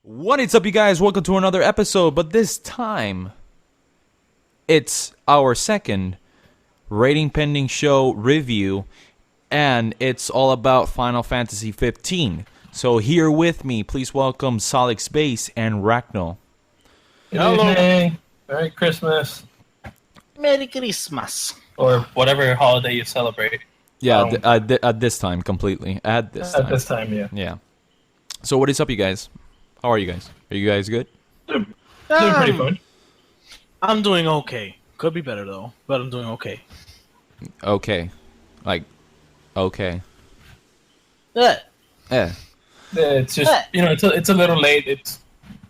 What is up, you guys? Welcome to another episode, but this time it's our second rating pending show review, and it's all about Final Fantasy 15. So here with me, please welcome Solid Space and Ragnall. Hello. Evening. Merry Christmas. Merry Christmas. Or whatever holiday you celebrate. Yeah, at this time, completely. At this time, yeah. Yeah. So what is up, you guys? How are you guys? Are you guys good? Doing pretty fun. I'm doing okay. Could be better though, but I'm doing okay. Okay. Like, okay. Yeah. Yeah. It's just it's a little late. It's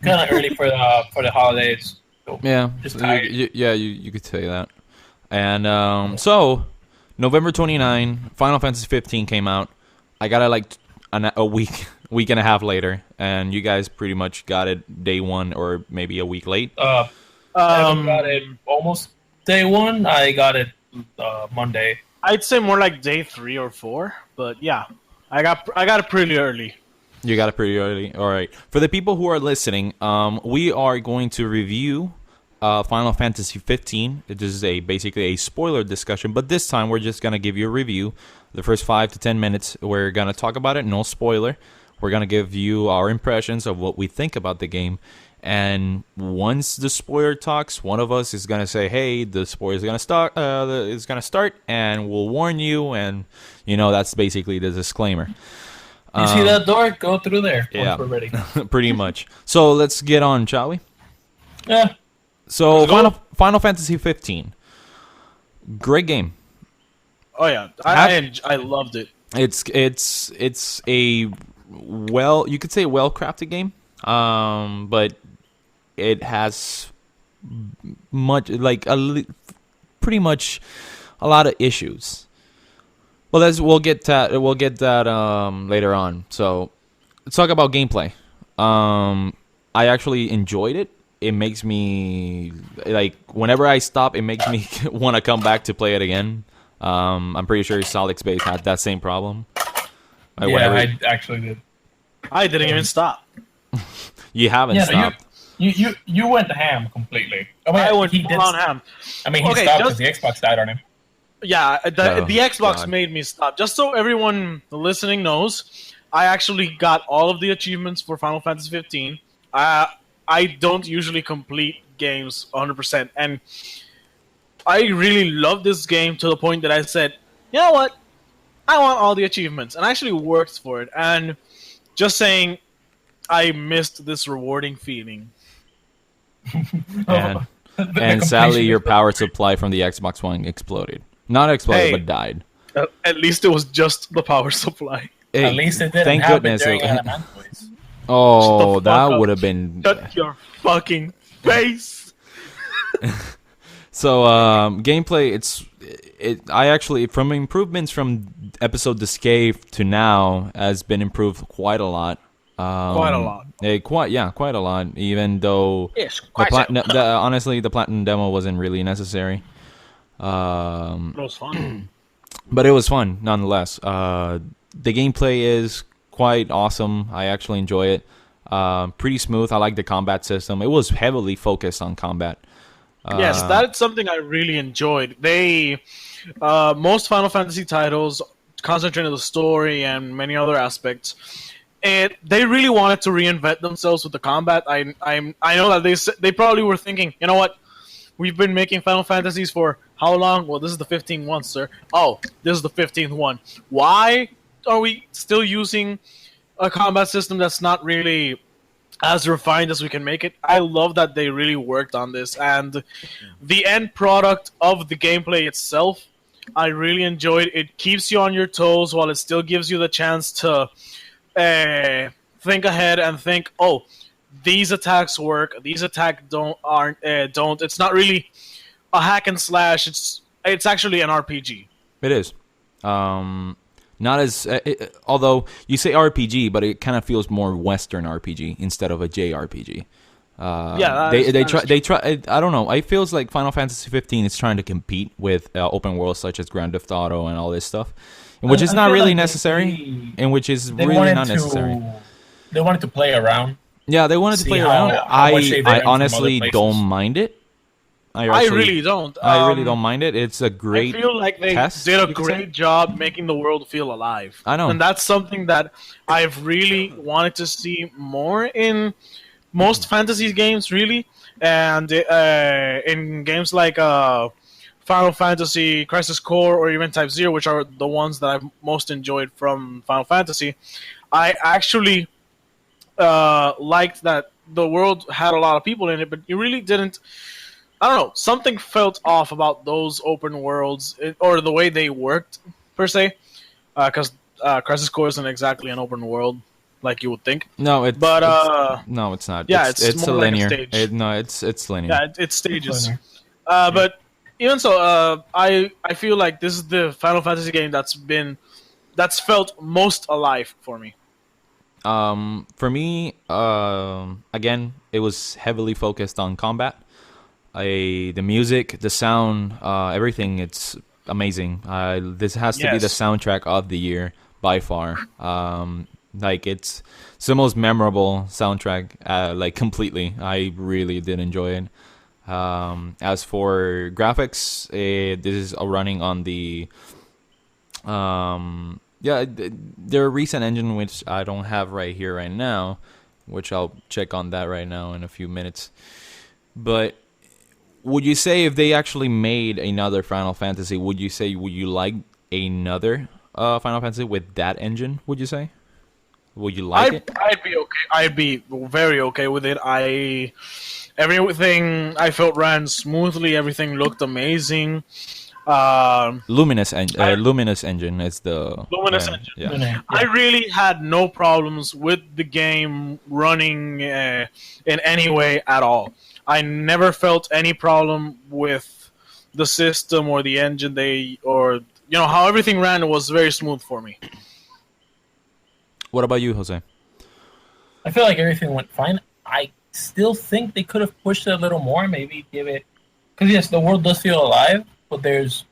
kind of early for the holidays. So Yeah. just tired. You could say that. And so November 29, Final Fantasy 15 came out. I got it like a week and a half later, and you guys pretty much got it day one or maybe a week late. I got it almost day one. I got it Monday. I'd say more like day 3 or 4, but yeah, I got it pretty early. You got it pretty early. All right. For the people who are listening, we are going to review Final Fantasy 15. This is basically a spoiler discussion, but this time we're just gonna give you a review. The first 5 to 10 minutes, we're gonna talk about it. No spoiler. We're gonna give you our impressions of what we think about the game. And once the spoiler talks, one of us is gonna say, "Hey, the spoiler is gonna start. It's gonna start," and we'll warn you. And that's basically the disclaimer. You see that door? Go through there. Yeah, Once we're ready. pretty much. So let's get on, shall we? Yeah. So Final Fantasy 15, great game. Oh yeah, I loved it. It's a you could say well crafted game, but it has pretty much a lot of issues. Well, we'll get that later on. So let's talk about gameplay. I actually enjoyed it. It makes me whenever I stop, it makes me want to come back to play it again. I'm pretty sure Solid Space had that same problem. I actually did. I didn't even stop. You haven't stopped. You went ham completely. I went full on ham. I mean, he stopped because the Xbox died on him. Yeah, the Xbox made me stop. Just so everyone listening knows, I actually got all of the achievements for Final Fantasy 15. I don't usually complete games 100%, and I really love this game to the point that I said, you know what? I want all the achievements, and I actually worked for it. And just saying, I missed this rewarding feeling. And sadly, your power supply from the Xbox One exploded. Not exploded, but died. At least it was just the power supply. Hey, at least it didn't thank happen goodness. during Elementals. Oh, that would have been. Shut your fucking face. So gameplay, I actually, from improvements from episode D'Escape to now, has been improved quite a lot. Quite a lot. Quite a lot. Even though Yes, honestly, the platinum demo wasn't really necessary. It was fun. But it was fun nonetheless. The gameplay is quite awesome. I actually enjoy it. Pretty smooth. I like the combat system. It was heavily focused on combat. Yes, that's something I really enjoyed. Most Final Fantasy titles concentrate on the story and many other aspects. And they really wanted to reinvent themselves with the combat. I know that they probably were thinking, you know what? We've been making Final Fantasies for how long? Well, this is the 15th one, sir. Oh, this is the 15th one. Why are we still using a combat system that's not really as refined as we can make it? I love that they really worked on this, and the end product of the gameplay itself, I really enjoyed. It keeps you on your toes while it still gives you the chance to think ahead and think, oh, these attacks work, these attacks don't. It's not really a hack and slash. It's actually an RPG. It is. Not as although you say RPG, but it kind of feels more Western RPG instead of a JRPG. They try. I don't know. It feels like Final Fantasy 15 is trying to compete with open worlds such as Grand Theft Auto and all this stuff, which is not really necessary, and which is really not necessary. They wanted to play around Yeah, they wanted to See play how- around. how much they've I learned from honestly other places. don't mind it. I really don't. I really don't mind it. It's a I great feel like they test, did a you could say. great job making the world feel alive. I know. And that's something that I've really wanted to see more in most fantasy games, really. And in games like Final Fantasy, Crisis Core, or even Type Zero, which are the ones that I've most enjoyed from Final Fantasy, I actually liked that the world had a lot of people in it, but you really didn't. I don't know. Something felt off about those open worlds, or the way they worked per se, because Crisis Core isn't exactly an open world like you would think. No, no, it's not. Yeah, it's it's a more like a linear. stage. It's linear. Yeah, it's stages. Linear. But even so, I feel like this is the Final Fantasy game that's felt most alive for me. For me, again, it was heavily focused on combat. The music, the sound, everything. It's amazing. This has to be the Yes. soundtrack of the year by far. Like it's the most memorable soundtrack. Like completely, I really did enjoy it. As for graphics, this is running on the their recent engine, which I don't have right here right now, which I'll check on that right now in a few minutes. But would you say if they actually made another Final Fantasy, would you like another Final Fantasy with that engine? Would you say? Would you like it? I'd be okay. I'd be very okay with it. Everything I felt ran smoothly. Everything looked amazing. Luminous engine is the Luminous yeah, engine. Yeah. Yeah. I really had no problems with the game running in any way at all. I never felt any problem with the system or the engine. How everything ran was very smooth for me. What about you, Jose? I feel like everything went fine. I still think they could have pushed it a little more. Maybe give it, because yes, the world does feel alive, but there's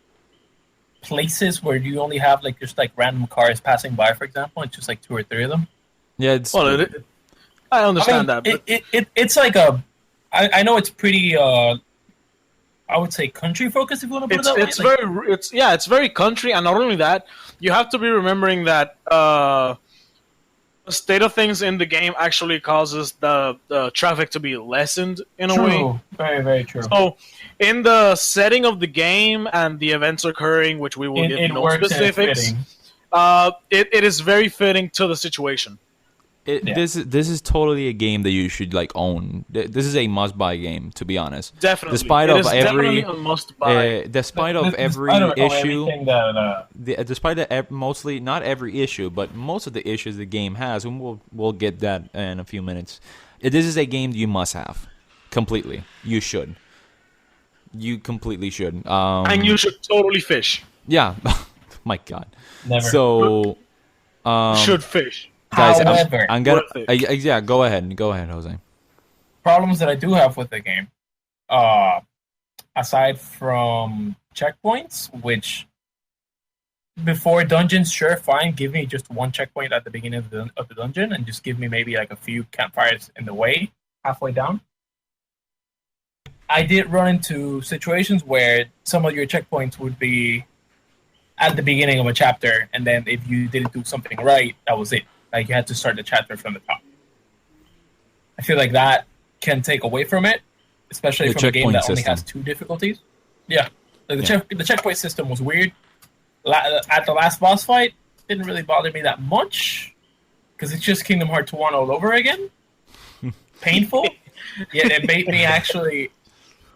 places where you only have like just like random cars passing by. For example, it's just like 2 or 3 of them. Yeah, it's I understand that. But It's like I know it's pretty. I would say country focused, if you want to put it that way. it's very country, and not only that, you have to be remembering that the state of things in the game actually causes the traffic to be lessened in a way. True. Very, very true. So, in the setting of the game and the events occurring, which we will give It no works and it's specifics, fitting. it is very fitting to the situation. Yeah. This is totally a game that you should like own. This is a must-buy game, to be honest. Definitely, Despite it of is every, definitely a must-buy. despite of every I don't know issue, everything that, despite the mostly not every issue, but most of the issues the game has, and we'll get that in a few minutes. This is a game you must have, completely. You should. You completely should. And you should totally fish. Yeah. My God. never. So, Should fish. guys, However, I'm gonna. worth it. Yeah, go ahead, Jose. problems that I do have with the game, aside from checkpoints, which before dungeons, sure, fine, give me just one checkpoint at the beginning of the dungeon, and just give me maybe like a few campfires in the way, halfway down. I did run into situations where some of your checkpoints would be at the beginning of a chapter, and then if you didn't do something right, that was it. Like you had to start the chapter from the top. I feel like that can take away from it, especially The from a game that checkpoint only has system. 2 difficulties. Yeah, like Yeah. the checkpoint system was weird. At the last boss fight, didn't really bother me that much because it's just Kingdom Hearts 1 all over again. Painful, yet it made me actually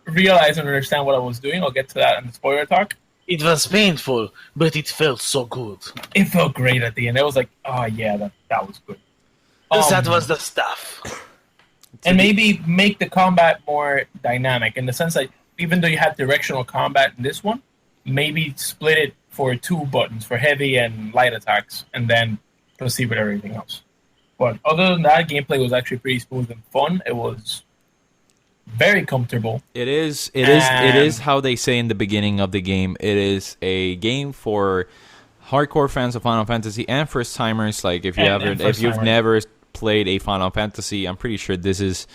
realize and understand what I was doing. I'll get to that in the spoiler talk. It was painful, but it felt so good. It felt great at the end. It was like, oh yeah, that was good. That was the stuff. And maybe make the combat more dynamic in the sense that even though you had directional combat in this one, maybe split it for 2 buttons for heavy and light attacks, and then proceed with everything else. But other than that, gameplay was actually pretty smooth and fun. It was very comfortable. It is how they say in the beginning of the game. It is a game for hardcore fans of Final Fantasy and first timers. Like if And you've first-timers. never played a Final Fantasy, I'm pretty sure this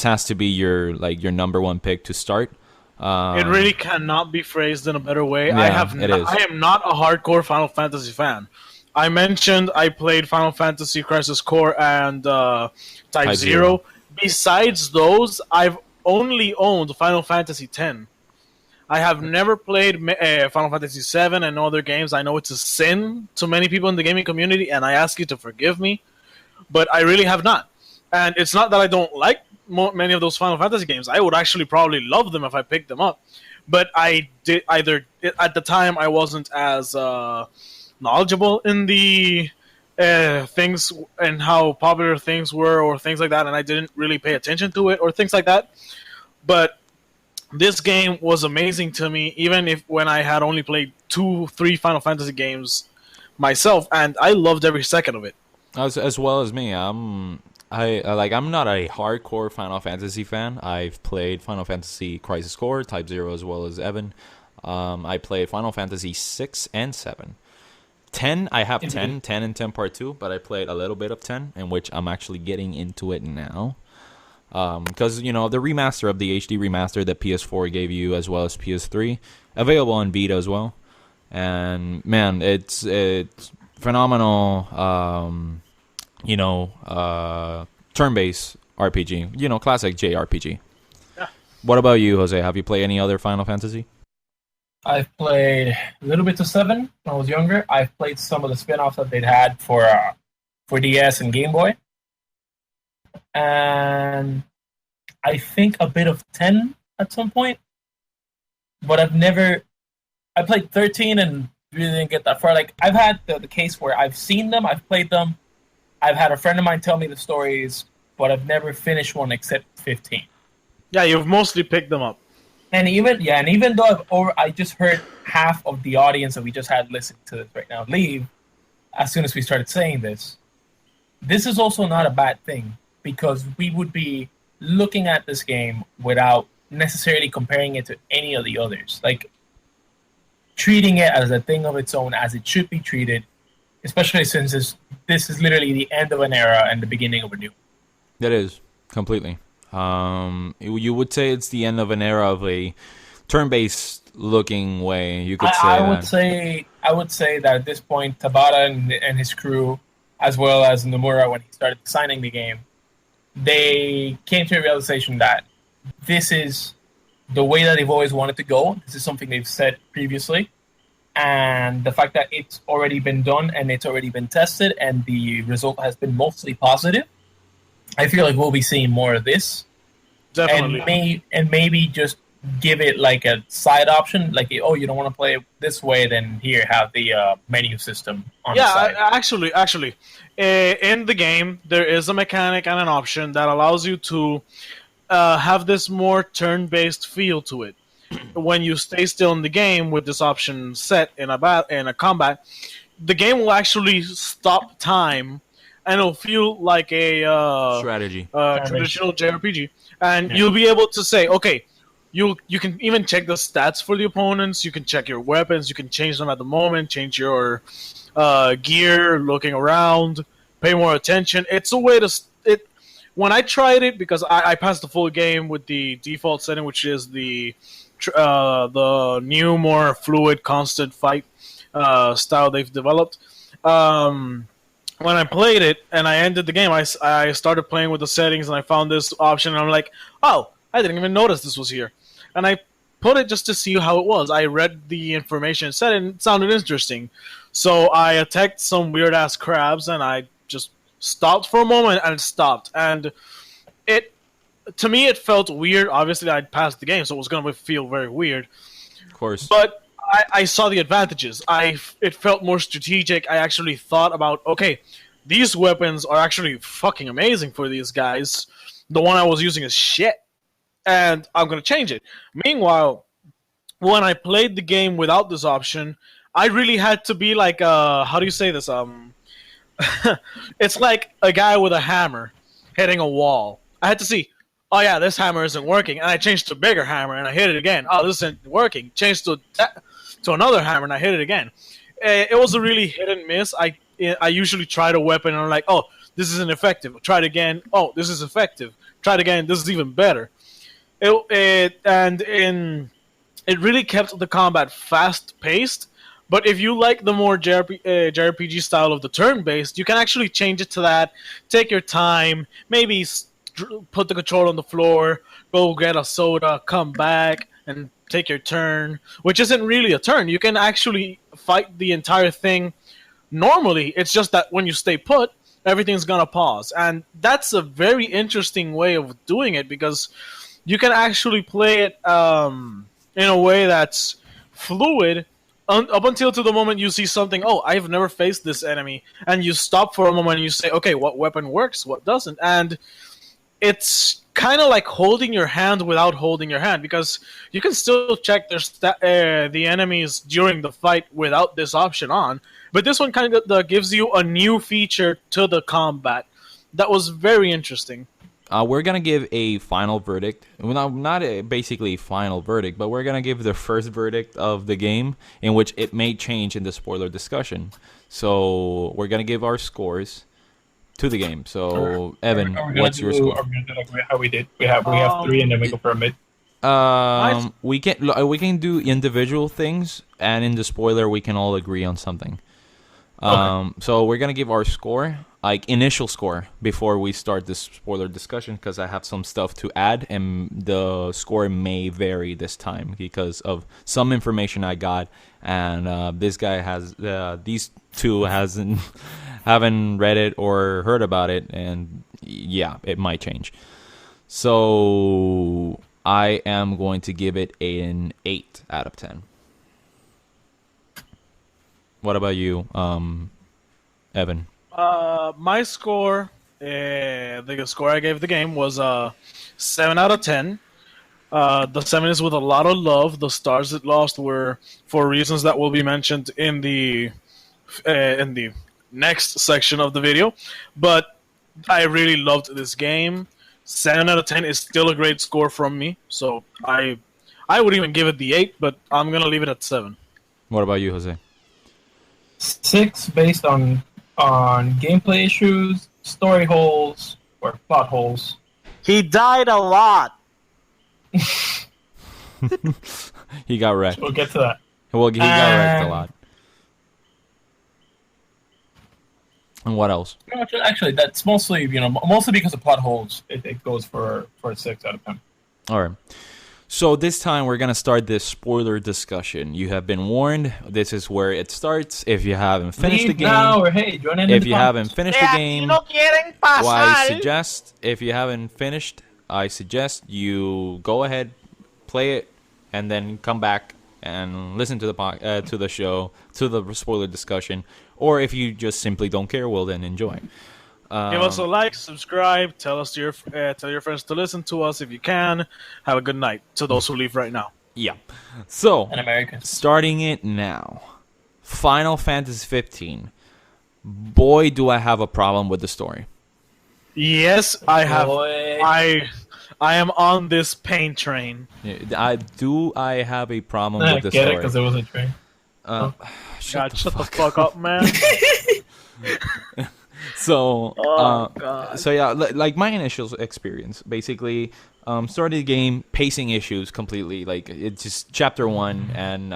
has to be your number one pick to start. It really cannot be phrased in a better way. Yeah, I am not a hardcore Final Fantasy fan. I mentioned I played Final Fantasy Crisis Core and Type Zero. Besides those, I've only owned Final Fantasy X. I have never played Final Fantasy VII and other games. I know it's a sin to many people in the gaming community, and I ask you to forgive me, but I really have not. And it's not that I don't like many of those Final Fantasy games. I would actually probably love them if I picked them up. But I did at the time I wasn't as knowledgeable in the things and how popular things were or things like that, and I didn't really pay attention to it or things like that. But this game was amazing to me, even if when I had only played 2-3 Final Fantasy games myself, and I loved every second of it. As well as me, I'm not a hardcore Final Fantasy fan. I've played Final Fantasy Crisis Core, Type Zero, as well as Evan. I played Final Fantasy 6 and 7. 10, I have 10 and 10 Part 2, but I played a little bit of 10, in which I'm actually getting into it now. Because, the remaster of the HD remaster that PS4 gave you, as well as PS3, available on Vita as well. And, man, it's phenomenal, turn-based RPG, classic JRPG. Yeah. What about you, Jose? Have you played any other Final Fantasy? I've played a little bit to 7 when I was younger. I've played some of the spin-offs that they'd had for DS and Game Boy. And I think a bit of 10 at some point. But I played 13 and really didn't get that far. Like, I've had the case where I've seen them, I've played them, I've had a friend of mine tell me the stories, but I've never finished one except 15. Yeah, you've mostly picked them up. And even though I just heard half of the audience that we just had listening to this right now leave as soon as we started saying this, this is also not a bad thing, because we would be looking at this game without necessarily comparing it to any of the others. Like, treating it as a thing of its own, as it should be treated, especially since this is literally the end of an era and the beginning of a new. That is, completely. You would say it's the end of an era of a turn-based looking way. You could say I would say that at this point, Tabata and his crew, as well as Nomura, when he started designing the game, they came to a realization that this is the way that they've always wanted to go. This is something they've said previously. And the fact that it's already been done and it's already been tested and the result has been mostly positive, I feel like we'll be seeing more of this. Definitely. And maybe just give it like a side option. Like, oh, you don't want to play it this way, then here, have the menu system on the side. Actually, in the game, there is a mechanic and an option that allows you to have this more turn-based feel to it. When you stay still in the game with this option set in a combat, the game will actually stop time, and it'll feel like a strategy, traditional JRPG. And you'll be able to say, okay, you can even check the stats for the opponents. You can check your weapons. You can change them at the moment. Change your gear, looking around, pay more attention. It's a way to when I tried it, because I passed the full game with the default setting, which is the new, more fluid, constant fight style they've developed. When I played it and I ended the game, I started playing with the settings and I found this option and I'm like, oh, I didn't even notice this was here. And I put it just to see how it was. I read the information it said and it sounded interesting. So I attacked some weird-ass crabs and I just stopped for a moment and stopped. And to me, it felt weird. Obviously, I'd passed the game, so it was going to feel very weird. Of course. But I saw the advantages. It felt more strategic. I actually thought about, okay, these weapons are actually fucking amazing for these guys. The one I was using is shit, and I'm going to change it. Meanwhile, when I played the game without this option, I really had to be like, how do you say this? It's like a guy with a hammer hitting a wall. I had to see, oh yeah, this hammer isn't working, and I changed to a bigger hammer, and I hit it again. Oh, this isn't working. Changed to another hammer, and I hit it again. It was a really hit and miss. I usually try a weapon, and I'm like, oh, this isn't effective. Try it again. Oh, this is effective. Try it again. This is even better. It really kept the combat fast paced. But if you like the more JRPG style of the turn based, you can actually change it to that. Take your time. Maybe put the controller on the floor. Go get a soda. Come back and take your turn. Which isn't really a turn. You can actually fight the entire thing normally. It's just that when you stay put, everything's gonna pause. And that's a very interesting way of doing it because you can actually play it in a way that's fluid up until to the moment you see something. Oh, I've never faced this enemy, and you stop for a moment and you say, okay, what weapon works, what doesn't? And it's kind of like holding your hand without holding your hand, because you can still check the enemies during the fight without this option on, but this one kind of gives you a new feature to the combat that was very interesting. We're gonna give a final verdict. Well, not basically a final verdict, but we're gonna give the first verdict of the game, in which it may change in the spoiler discussion. So we're gonna give our scores to the game. So Evan, what's your score? Are we gonna do like how we did? We have 3, and then we go for a mid. We can do individual things, and in the spoiler we can all agree on something. So we're gonna give our score, like initial score, before we start this spoiler discussion, because I have some stuff to add, and the score may vary this time because of some information I got, and this guy has these two haven't read it or heard about it, and yeah, it might change. So I am going to give it an 8 out of 10. What about you, Evan? My score, the score I gave the game was 7 out of 10. The 7 is with a lot of love. The stars it lost were for reasons that will be mentioned in the next section of the video. But I really loved this game. 7 out of 10 is still a great score from me. So I would even give it the 8, but I'm gonna leave it at 7. What about you, Jose? 6 based on gameplay issues, story holes, or plot holes. He died a lot. He got wrecked. We'll get to that. Well, he got wrecked a lot. And what else? No, actually, that's mostly because of plot holes. It goes for a 6 out of 10. All right. So this time we're gonna start this spoiler discussion. You have been warned. This is where it starts. If you haven't finished the game, now, or hey, join in. if you haven't finished the game, I suggest you go ahead, play it, and then come back and listen to the show, to the spoiler discussion. Or if you just simply don't care, well then enjoy. Give us a like, subscribe, tell your friends to listen to us if you can. Have a good night to those who leave right now. Yeah. So, An American. starting it now. Final Fantasy 15. Boy, do I have a problem with the story. Yes, I have. Boy. I am on this pain train. I have a problem I with the get story. it because it was a train. Shut the fuck up, man. So, God. so yeah, like my initial experience, basically, started the game, pacing issues completely. Like it's just chapter 1, and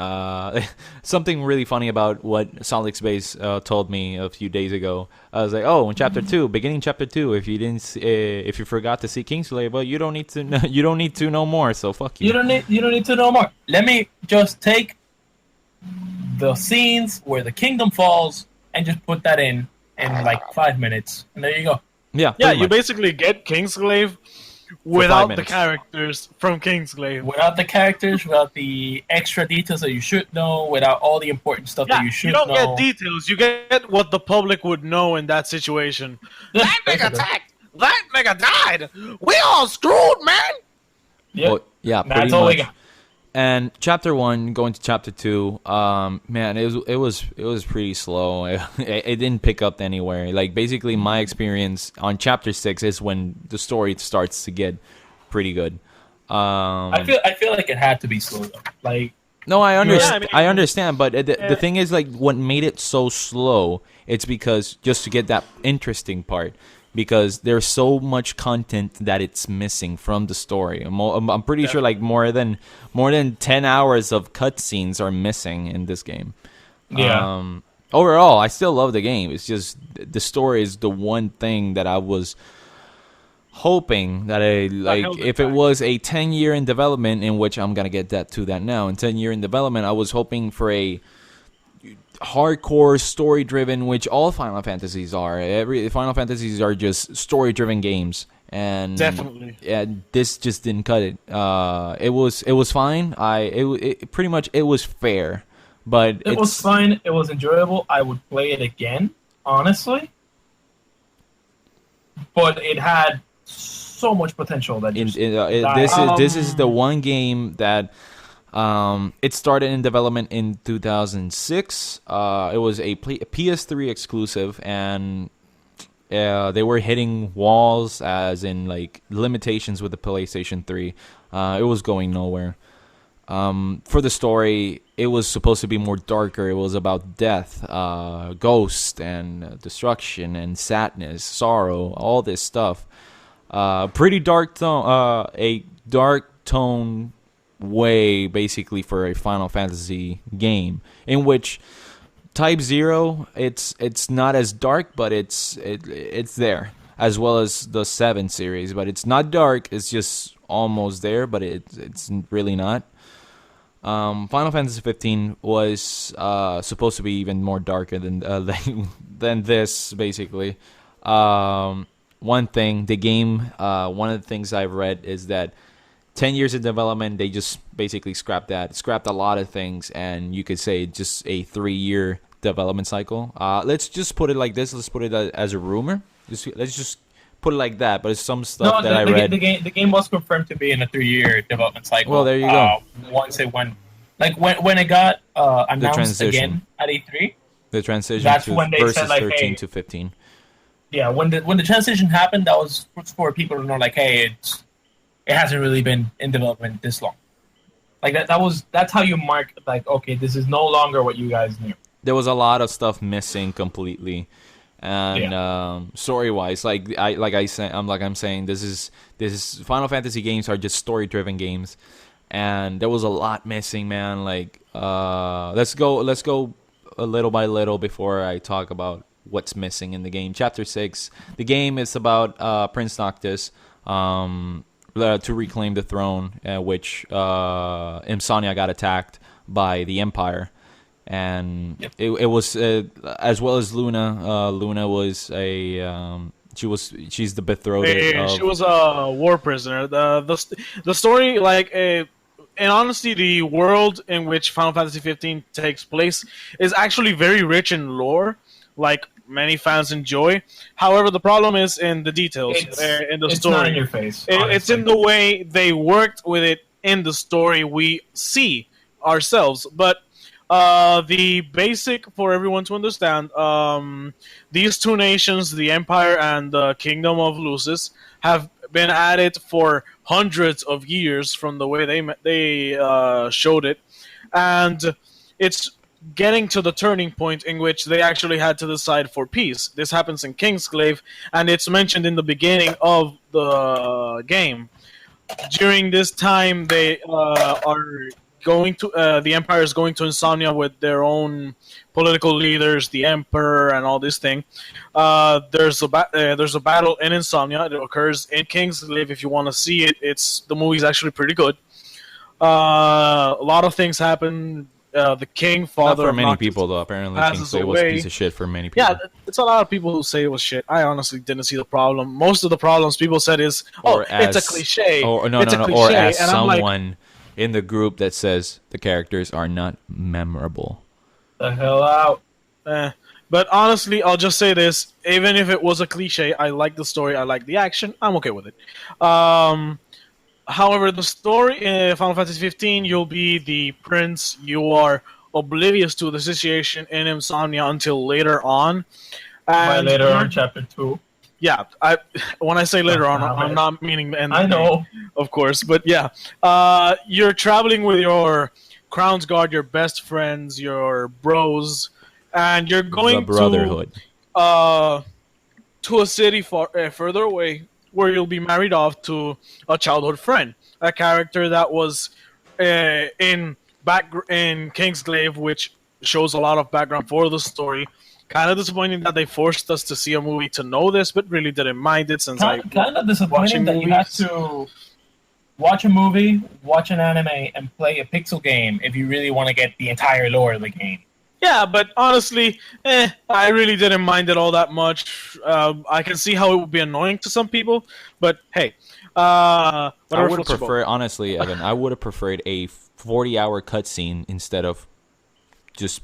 something really funny about what Solid Space told me a few days ago. I was like, oh, in chapter 2, beginning chapter 2, if you forgot to see Kingsley, well, you don't need to know more. So fuck you. You don't need to know more. Let me just take the scenes where the kingdom falls and just put that in like 5 minutes, and there you go. Yeah, Yeah, pretty you much. basically get Kingsglaive without the characters from Kingsglaive. Without the characters, without the extra details that you should know, without all the important stuff that you should know. You don't get details. You get what the public would know in that situation. That nigga attacked. That nigga died. We all screwed, man. Yep. Well, yeah, That's pretty all we much. got. And chapter 1 going to chapter 2, man, it was pretty slow. It didn't pick up anywhere. Like basically, my experience on chapter 6 is when the story starts to get pretty good. I feel like it had to be slow though. Like No, I understand. I mean, I understand, but the thing is, like, what made it so slow? It's because just to get that interesting part, because there's so much content that it's missing from the story. I'm pretty sure like more than 10 hours of cutscenes are missing in this game. Yeah. Overall, I still love the game. It's just the story is the one thing that I was hoping that held it if it back. was a 10-year in development, in which I'm gonna get that now. In 10-year in development, I was hoping for a hardcore story driven, which all Final Fantasies are. Every Final Fantasies are just story driven games, and Definitely. yeah, this just didn't cut it. It was fine. It pretty much it was fair, but It was it's fine. It was enjoyable. I would play it again, honestly. But it had so much potential that just died. this is the one game that it started in development in 2006. It was a PS3 exclusive, and they were hitting walls, as in like limitations with the PlayStation 3. It was going nowhere. For the story, it was supposed to be more darker. It was about death, ghost, and destruction, and sadness, sorrow, all this stuff. Pretty dark tone, a dark tone way, basically, for a Final Fantasy game, in which Type 0, it's not as dark, but it's there, as well as the 7 series, but it's not dark. It's just almost there, but it's really not. Final Fantasy 15 was supposed to be even more darker than than this, basically. One thing, the game, one of the things I've read is that 10 years in development, they just basically scrapped a lot of things, and you could say just a 3-year development cycle. Let's just put it like this. Let's put it as a rumor. Let's just put it like that. But it's some stuff that I read. The game was confirmed to be in a 3-year development cycle. Well, there you go. Once it went, like when it got announced transition. again at E3, The transition that's to when they versus said, like, 13 hey, to 15. yeah, when the transition happened, that was for people to know, like, hey, it hasn't really been in development this long. Like that's how you mark, like, okay, this is no longer what you guys knew. There was a lot of stuff missing completely, and story wise, I'm saying, this is Final Fantasy games are just story driven games, and there was a lot missing, man. Like, let's go a little by little before I talk about what's missing in the game. Chapter 6, the game is about Prince Noctis to reclaim the throne, which Insomnia got attacked by the Empire. And Yep. it was as well as Luna. Luna was she's the betrothed. She was a war prisoner. The story, like, in honesty, the world in which Final Fantasy 15 takes place is actually very rich in lore, like many fans enjoy. However, the problem is in the details, in the It's story. not in your face. It's in the way they worked with it in the story we see ourselves. But the basic, for everyone to understand, these two nations, the Empire and the Kingdom of Lucis, have been at it for hundreds of years from the way they showed it, and it's getting to the turning point in which they actually had to decide for peace. This happens in Kingsglaive, and it's mentioned in the beginning of the game. During this time, they are going to the Empire is going to Insomnia with their own political leaders, the Emperor, and all this thing. There's a battle in Insomnia. It occurs in Kingsglaive. If you want to see it, the movie's actually pretty good. A lot of things happen. The king, Not father for of many Noctis, people, though. Apparently, passes Kingsley was a away. piece of shit for many people. Yeah, it's a lot of people who say it was shit. I honestly didn't see the problem. Most of the problems people said is, it's a cliche. Or no, it's no, a no. cliche. Or as And I'm like, someone in the group that says the characters are not memorable. The hell out. But honestly, I'll just say this: even if it was a cliche, I like the story, I like the action, I'm okay with it. However, the story in Final Fantasy 15, you'll be the prince. You are oblivious to the situation in Insomnia until later on. By And later on, chapter 2. yeah, when I say later on, I'm not meaning the end. I know. Of course, but yeah, you're traveling with your Crown's Guard your best friends, your bros, and you're The going Brotherhood. to a city further away where you'll be married off to a childhood friend, a character that was in Kingsglaive, which shows a lot of background for the story. Kind of disappointing that they forced us to see a movie to know this, but really didn't mind it since Kind of disappointing watching that you have movies. to watch a movie, watch an anime, and play a pixel game if you really want to get the entire lore of the game. Yeah, but honestly, I really didn't mind it all that much. I can see how it would be annoying to some people, but hey, I whatever would floats your boat. prefer, honestly, Evan. I would have preferred a 40-hour cutscene instead of just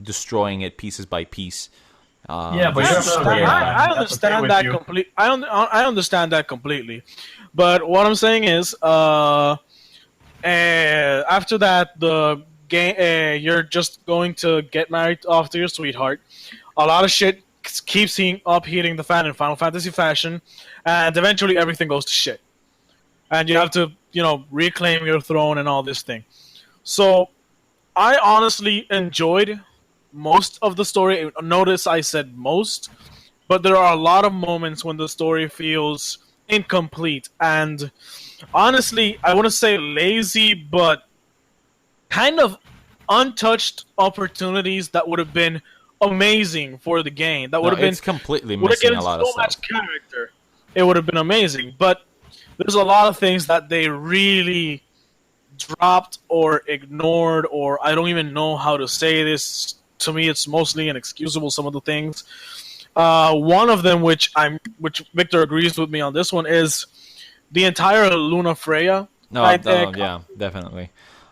destroying it pieces by piece. Yeah, but I you're understand, absolutely right. I That's understand okay with that you. completely. I understand that completely, but what I'm saying is, after that, the game, you're just going to get married off to your sweetheart. A lot of shit keeps hitting the fan in Final Fantasy fashion, and eventually everything goes to shit, and you have to, reclaim your throne and all this thing. So, I honestly enjoyed most of the story. Notice I said most, but there are a lot of moments when the story feels incomplete and honestly, I wouldn't say lazy, but kind of untouched opportunities that would have been amazing for the game. That would No, have been it's completely would have missing given a lot of so much stuff. character. It would have been amazing, but there's a lot of things that they really dropped or ignored, or I don't even know how to say this. To me, it's mostly inexcusable. Some of the things. One of them, which Victor agrees with me on this one, is the entire Luna Freya. No, yeah, definitely.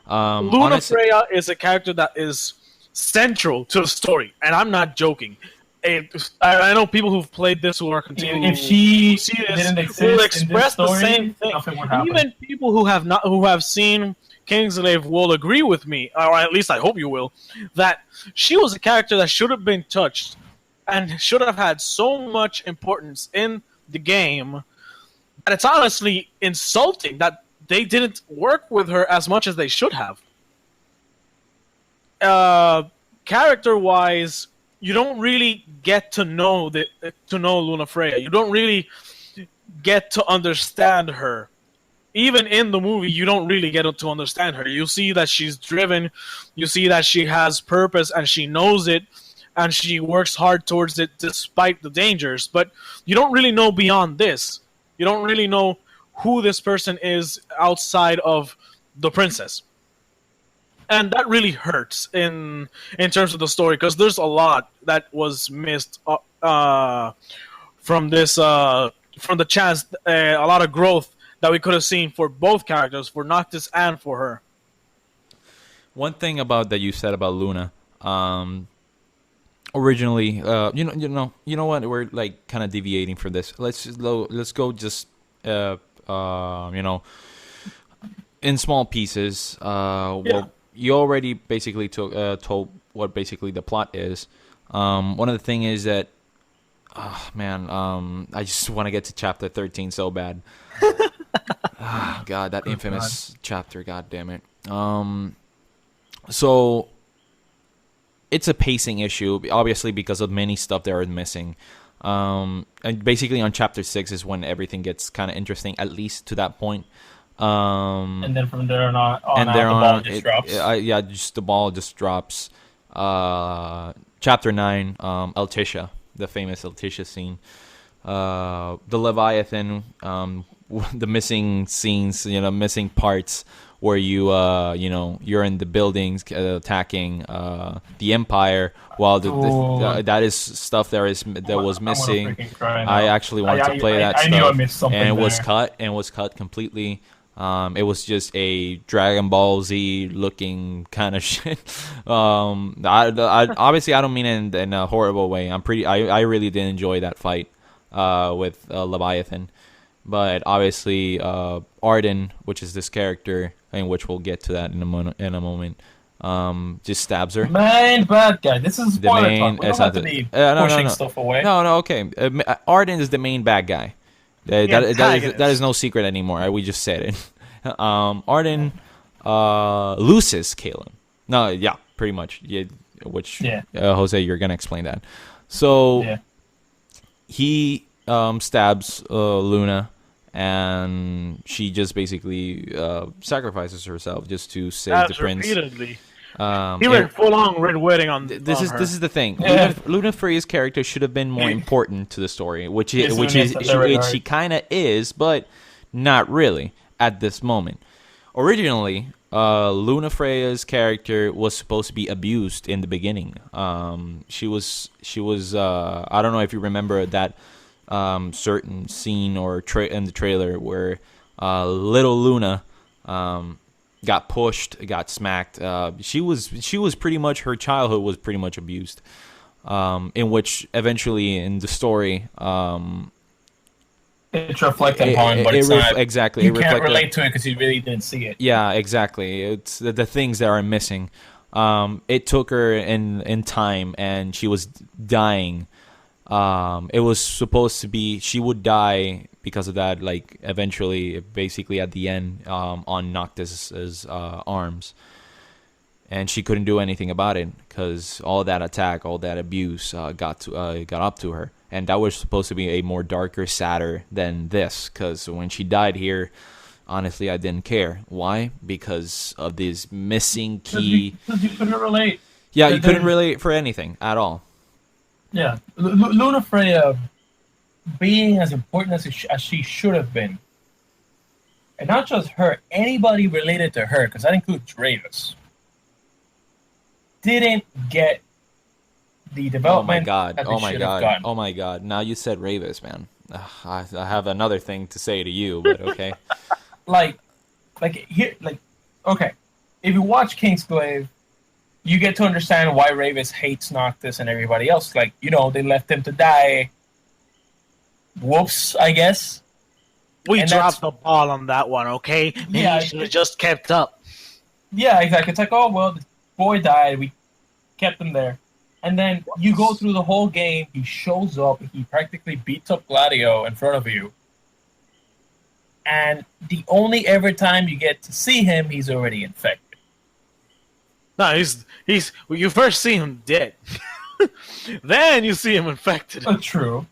Luna Honestly, Freya is a character that is central to the story, and I'm not joking. I know people who've played this who are continuing. If she see this didn't exist will in this express the story, same thing. nothing would happen. Even people who have seen Kingslave will agree with me, or at least I hope you will, that she was a character that should have been touched and should have had so much importance in the game that it's honestly insulting that they didn't work with her as much as they should have. Character-wise, you don't really get to know Luna Freya. You don't really get to understand her. Even in the movie, you don't really get to understand her. You see that she's driven, you see that she has purpose, and she knows it, and she works hard towards it despite the dangers. But you don't really know beyond this. You don't really know who this person is outside of the princess. And that really hurts in terms of the story, because there's a lot that was missed from this from the chance, a lot of growth that we could have seen for both characters, for Noctis and for her. one thing about that you said about Luna, originally, you know what? We're like kind of deviating from this. Let's go just in small pieces. Well, you already basically told what basically the plot is. One of the thing is that, I just want to get to chapter 13 so bad. God, that infamous chapter. God damn it. So it's a pacing issue, obviously, because of many stuff that are missing. And basically on chapter 6 is when everything gets kind of interesting, at least to that point. And then from there on out, And the there ball on, just drops. just the ball just drops. Chapter 9, Altisha, the famous Altisha scene. The Leviathan, the missing scenes, missing parts where you're in the buildings attacking the Empire, while that is stuff that was missing. I actually wanted to play that I stuff, knew I missed something and it there. was cut completely. It was just a Dragon Ball Z looking kind of shit. Obviously I don't mean it in a horrible way. I really did enjoy that fight with Leviathan, but obviously Arden, which is this character, and which we'll get to that in a moment, just stabs her. Main bad guy. This is The spoiler main, talk. We don't have to be pushing stuff away. No, okay. Arden is the main bad guy. That is no secret anymore. We just said it. Arden Lucis Kalen. No, yeah, pretty much. Yeah, which Jose, you're gonna explain that. So he stabs Luna, and she just basically sacrifices herself just to save the prince. Repeatedly. He went full on Red Wedding on this her. is the thing. Luna Freya's character should have been more important to the story, which she kind of is, but not really at this moment. Originally, Luna Freya's character was supposed to be abused in the beginning. She was I don't know if you remember that certain scene or in the trailer where little Luna got pushed, got smacked. She was pretty much, her childhood was pretty much abused. In which eventually in the story, it's reflected upon, but it's not exactly. You can't relate to it because you really didn't see it. Yeah, exactly. It's the things that are missing. It took her in time, and she was dying. It was supposed to be she would die because of that, like eventually, basically at the end, on Noctis's arms, and she couldn't do anything about it because all that attack, all that abuse got up to her, and that was supposed to be a more darker, sadder than this. Because when she died here, honestly, I didn't care. Why? Because of this missing key. Because you couldn't relate. Yeah, you couldn't relate for anything at all. Yeah, Luna Freya being as important as she should have been, and not just her, anybody related to her, because that includes Ravis, didn't get the development. Oh my god! Now you said Ravis, man. I have another thing to say to you, but okay. Okay, if you watch Kingsglaive, you get to understand why Ravis hates Noctis and everybody else. Like, they left him to die. Whoops, I guess. We dropped the ball on that one, okay? Maybe should have just kept up. Yeah, exactly. It's like, oh, well, the boy died. We kept him there. And then you go through the whole game. He shows up. He practically beats up Gladio in front of you. And the only ever time you get to see him, he's already infected. No, he's. You first see him dead, then you see him infected. True.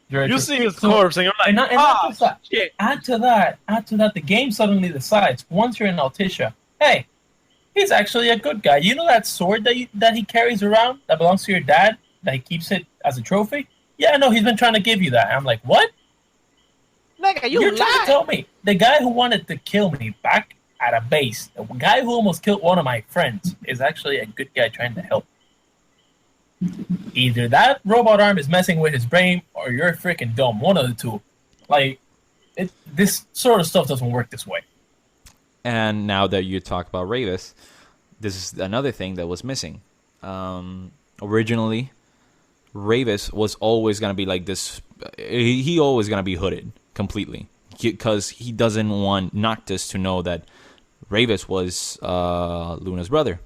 You see his corpse, and you're like, not just that. Shit. Add to that, the game suddenly decides once you're in Altissia, hey, he's actually a good guy. You know that sword that he carries around that belongs to your dad, that he keeps it as a trophy? Yeah, no, he's been trying to give you that. I'm like, what? Nigga, You're trying to tell me the guy who wanted to kill me back at a base, the guy who almost killed one of my friends, is actually a good guy trying to help. Either that robot arm is messing with his brain, or you're freaking dumb. One of the two. This sort of stuff doesn't work this way. And now that you talk about Ravis, this is another thing that was missing. Originally, Ravis was always going to be like this. He always going to be hooded completely, because he doesn't want Noctis to know that Ravis was Luna's brother.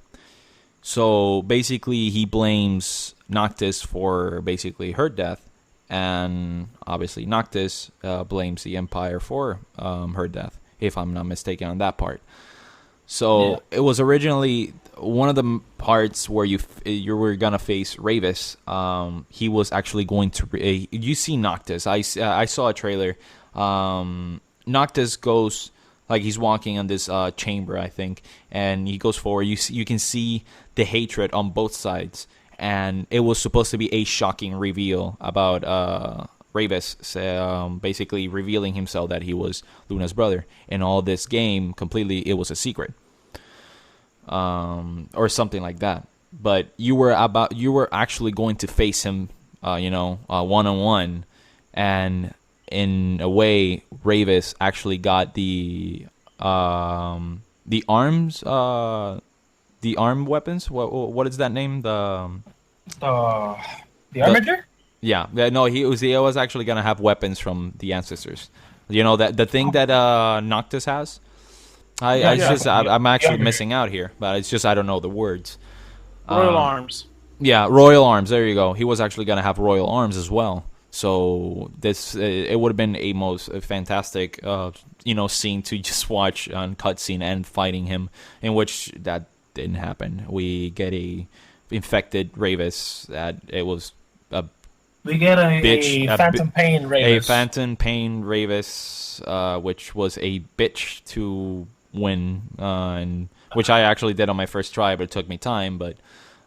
So basically, he blames Noctis for basically her death, and obviously Noctis blames the Empire for her death, if I'm not mistaken on that part. So it was originally one of the parts where you were gonna face Ravis. He was actually going to. You see Noctis. I saw a trailer. Noctis goes, like, he's walking on this chamber, I think, and he goes forward. You can see the hatred on both sides, and it was supposed to be a shocking reveal about Ravis basically revealing himself that he was Luna's brother. In all this game, completely, it was a secret, or something like that. But you were actually going to face him, one-on-one, and in a way, Ravis actually got the arms, the arm weapons. What is that name? The Armager? Yeah, no, he was actually gonna have weapons from the ancestors. You know, that the thing that Noctis has. I'm actually missing out here, but it's just I don't know the words. Royal arms. Yeah, royal arms. There you go. He was actually gonna have royal arms as well. So this it would have been a most fantastic scene to just watch on cutscene and fighting him, in which that didn't happen. We get a infected Ravis that it was a We get bitch, a Phantom Pain a Ravis. Phantom Pain Ravis, which was a bitch to win, and which I actually did on my first try, but it took me time. But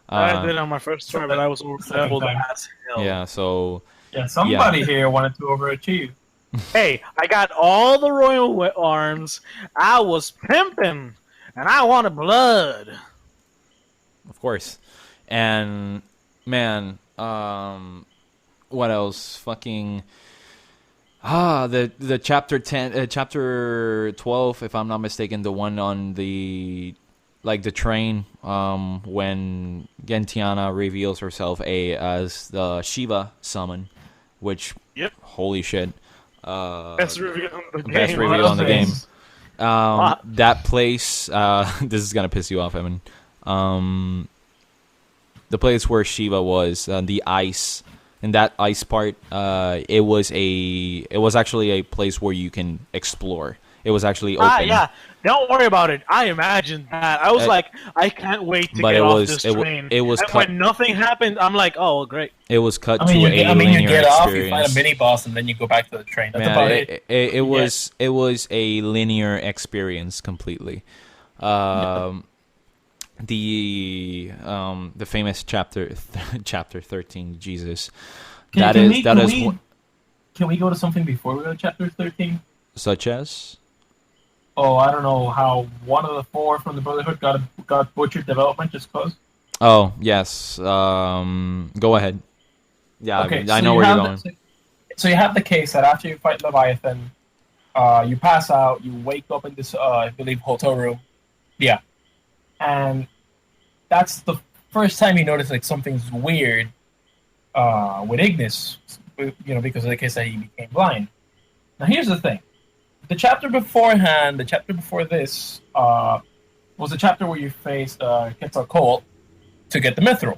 I did it on my first try, but I was overleveled time. as hell. yeah, so Yeah, somebody here wanted to overachieve. Hey, I got all the royal arms. I was pimping, and I wanted blood. of course, and man, what else? Fucking the chapter 12, if I'm not mistaken, the one on the train, when Gentiana reveals herself as the Shiva summon, which Yep. holy shit, Best reveal in the game. best reveal in the game. Wow. That place, this is gonna piss you off, Evan. The place where Shiva was, the ice, in that ice part, it was actually a place where you can explore. It was actually open. Yeah. Don't worry about it. I imagined that. I was like, I can't wait to but get it off was- this it wa- train. it was and cut- when nothing happened, I'm like, oh, well, great. It was cut I mean, to a linear you get off, you experience. find a mini boss, and then you go back to the train. That's Man, about it. it was a linear experience completely. The famous chapter 13. Jesus, Can we go to something before we go to chapter 13? such as. Oh, I don't know how one of the four from the Brotherhood got butchered development just cause. Oh yes. Go ahead. Yeah, Okay, I so know you where you're have going. So you have the case that after you fight Leviathan, you pass out, you wake up in this, I believe, hotel room. Yeah. And that's the first time you notice like something's weird with Ignis, because of the case that he became blind. Now here's the thing. The chapter beforehand, the chapter before this, was the chapter where you faced Quetzalcoatl to get the mithril.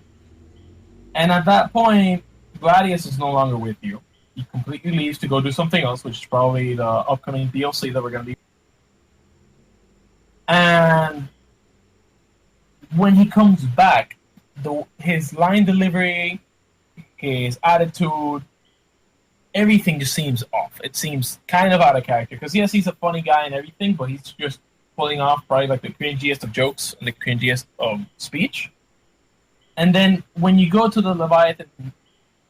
And at that point, Gladius is no longer with you. He completely leaves to go do something else, which is probably the upcoming DLC that we're going to be. And when he comes back, his line delivery, his attitude, everything just seems off. It seems kind of out of character. Because yes, he's a funny guy and everything, but he's just pulling off probably like the cringiest of jokes and the cringiest of speech. And then when you go to the Leviathan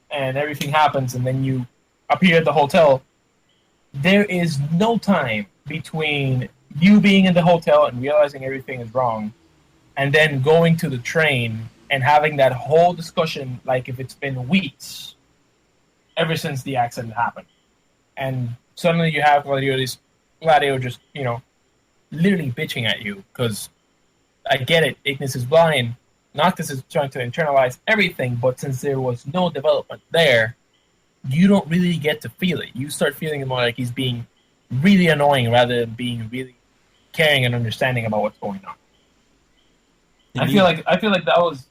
and everything happens, and then you appear at the hotel, there is no time between you being in the hotel and realizing everything is wrong, and then going to the train and having that whole discussion like if it's been weeks ever since the accident happened. And suddenly you have Gladio just, literally bitching at you, because I get it, Ignis is blind, Noctis is trying to internalize everything, but since there was no development there, you don't really get to feel it. You start feeling more like he's being really annoying rather than being really caring and understanding about what's going on. I feel like that was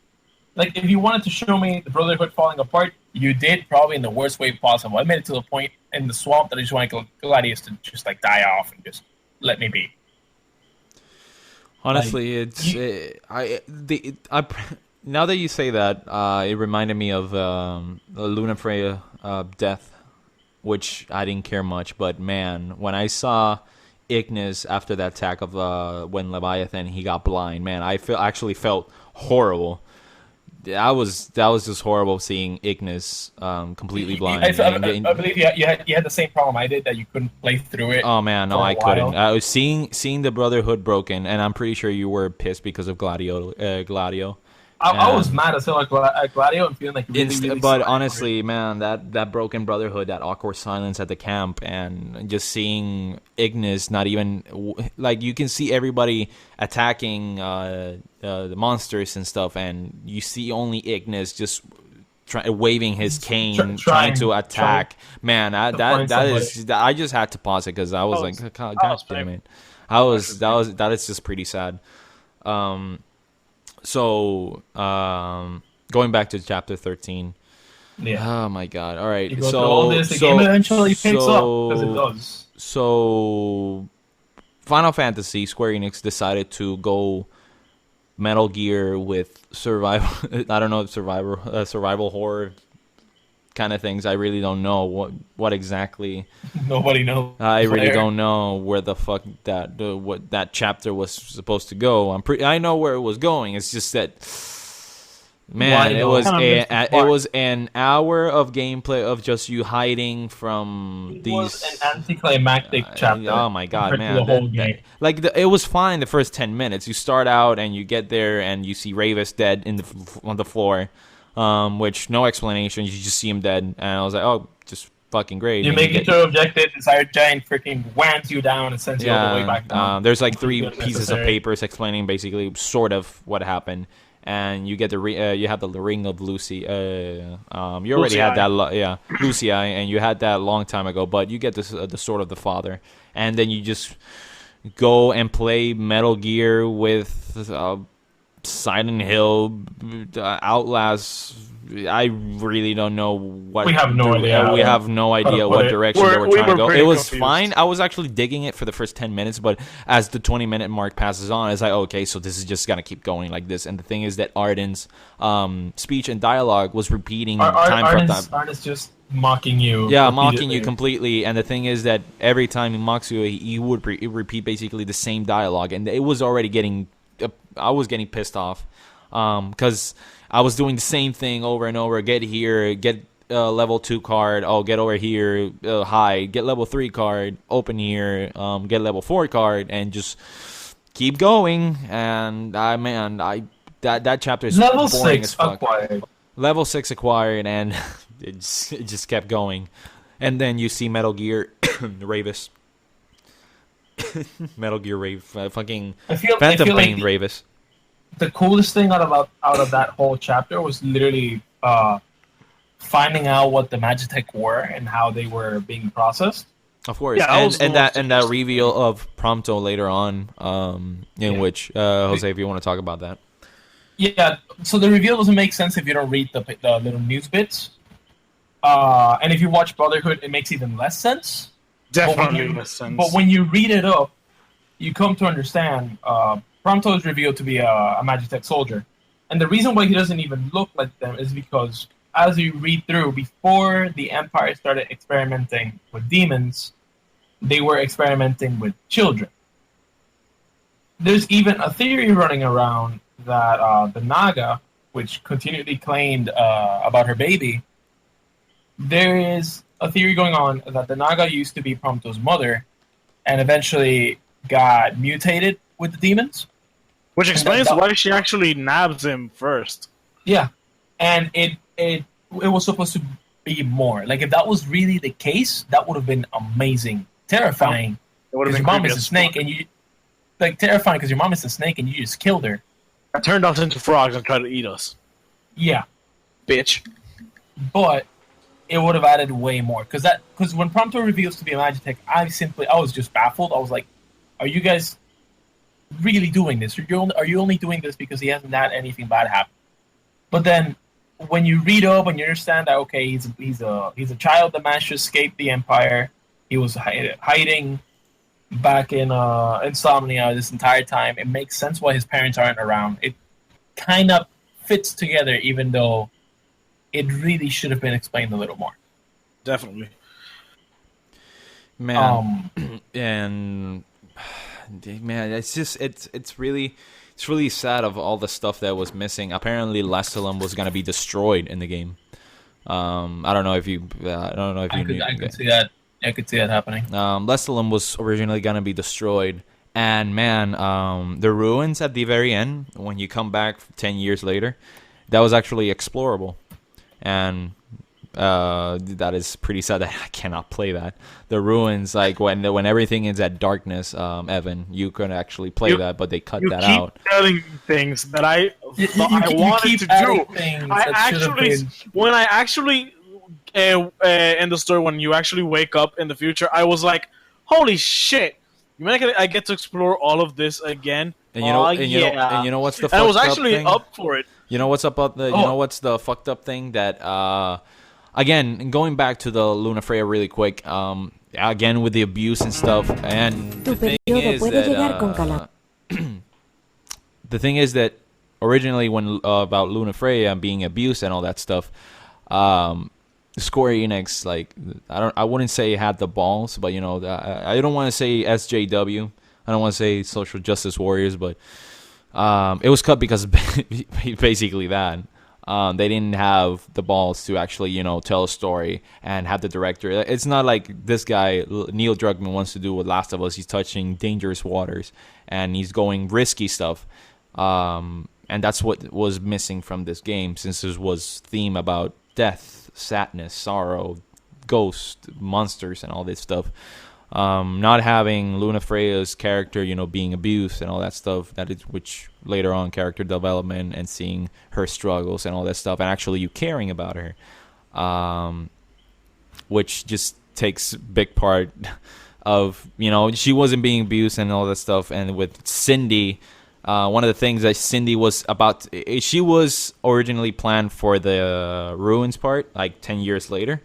like, if you wanted to show me the Brotherhood falling apart, you did, probably in the worst way possible. I made it to the point in the swamp that I just wanted Gladius to just like die off and just let me be. Honestly, now that you say that, it reminded me of Luna Freya death, which I didn't care much. But man, when I saw Ignis after that attack of when Leviathan, he got blind, man, I actually felt horrible. That was just horrible seeing Ignis completely blind. I believe you had the same problem I did, that you couldn't play through it. Oh man, no, for a I couldn't. while. I was seeing the Brotherhood broken, and I'm pretty sure you were pissed because of Gladio. I was mad as hell at Gladio and feeling like really but sorry honestly, man, that broken Brotherhood, that awkward silence at the camp, and just seeing Ignis not even like, you can see everybody attacking the monsters and stuff, and you see only Ignis just waving his cane, trying to attack. Man, that is, I just had to pause it because I was like, God damn it, that is just pretty sad. So, going back to chapter 13, Yeah. Oh my god! All right, You go through all this, the game eventually picks up because it so does. so Final Fantasy Square Enix decided to go Metal Gear with survival. I don't know, survival horror kind of things. I really don't know what exactly. Nobody knows. I really where. don't know where the fuck what that chapter was supposed to go. I know where it was going. It's just that, man, Why not? it was an hour of gameplay of just you hiding from It was these. an anticlimactic chapter Oh my god, compared to man! the whole game. It was fine the first 10 minutes. You start out and you get there and you see Ravis dead on the floor, which no explanation. You just see him dead, and I was like, oh, just fucking great. You And make it to an objective, this iron giant freaking whams you down and sends you all the way back down. there's like 3 Completely pieces of unnecessary. papers explaining basically sort of what happened, and you get you have the ring of Lucy. You already had that, Lucy, and you had that a long time ago. But you get this the sword of the father, and then you just go and play Metal Gear with Silent Hill, Outlast. I really don't know what. We have no idea. We have no idea put what it. direction they were We trying to were go. pretty It was confused. fine. I was actually digging it for the first 10 minutes, but as the 20-minute mark passes on, it's like, okay, so this is just gonna keep going like this. And the thing is that Arden's speech and dialogue was repeating time for time. Arden's just mocking you. Yeah, mocking you repeatedly. completely. And the thing is that every time he mocks you, he would repeat basically the same dialogue, and it was already getting. I was getting pissed off, because I was doing the same thing over and over. Get here, get level 2 card. Oh, get over here, hide. Get level 3 card. Open here. Get level 4 card, and just keep going. And that chapter is Level boring 6 as fuck. acquired. Level 6 acquired, and it just kept going. And then you see Metal Gear Ravis. Metal Gear fucking I feel Phantom like Pain Ravis. the coolest thing out of that whole chapter was literally finding out what the Magitech were and how they were being processed. Of course, Yeah, that was the and most that interesting reveal of Prompto later on, which Jose, if you want to talk about that. Yeah, so the reveal doesn't make sense if you don't read the little news bits. And if you watch Brotherhood, it makes even less sense. Definitely But makes sense. But when you read it up, you come to understand Prompto is revealed to be a Magitech soldier. And the reason why he doesn't even look like them is because as you read through, before the Empire started experimenting with demons, they were experimenting with children. There's even a theory running around that the Naga, which continually claimed about her baby, there is a theory going on that the Naga used to be Prompto's mother and eventually got mutated with the demons. Which explains that- why she actually nabs him first. Yeah. And it was supposed to be more. Like, if that was really the case, that would have been amazing. Terrifying. It would have Because been your mom creepy is a as snake fuck. and you... Like, terrifying because your mom is a snake and you just killed her. I turned off into frogs and tried to eat us. Yeah. Bitch. But it would have added way more. Because when Prompto reveals to be a Magitech, I was just baffled. I was like, are you guys really doing this? Are you only doing this because he hasn't had anything bad happen? But then when you read up and you understand that, okay, he's a child that managed to escape the Empire. He was hiding back in Insomnia this entire time. It makes sense why his parents aren't around. It kind of fits together, even though it really should have been explained a little more. Definitely. Man, and man, it's really sad of all the stuff that was missing. Apparently, Lestalem was gonna be destroyed in the game. I don't know if you knew. I could see that. I could see that happening. Lestalem was originally gonna be destroyed, and man, the ruins at the very end, when you come back 10 years later, that was actually explorable, and that is pretty sad that I cannot play that. The ruins, like when everything is at darkness, Evan, you could actually play that, but they cut that keep out. telling me things that I thought I you wanted keep to adding do. things I that should have actually, been- when I actually in the story, when you actually wake up in the future, I was like, "Holy shit! You mean I get to explore all of this again?" And you know, Aw, yeah. and you know what's the And I was fucked up actually thing? up for it. You know what's up about the? You Oh. know what's the fucked up thing that again, going back to the Luna Freya really quick. Again with the abuse and stuff, and Tu periodo puede llegar con calamidad. the thing is that originally when about Luna Freya being abused and all that stuff, Square Enix, like, I wouldn't say it had the balls, but you know, I don't want to say SJW, I don't want to say Social Justice Warriors, but it was cut because basically that. They didn't have the balls to actually, you know, tell a story and have the director. It's not like this guy, Neil Druckmann, wants to do with Last of Us. He's touching dangerous waters and he's going risky stuff. And that's what was missing from this game, since this was theme about death, sadness, sorrow, ghosts, monsters, and all this stuff. Not having Luna Freya's character, you know, being abused and all that stuff, which later on character development and seeing her struggles and all that stuff, and actually you caring about her, which just takes big part of, you know, she wasn't being abused and all that stuff. And with Cindy, one of the things that Cindy was about, she was originally planned for the Ruins part, like 10 years later.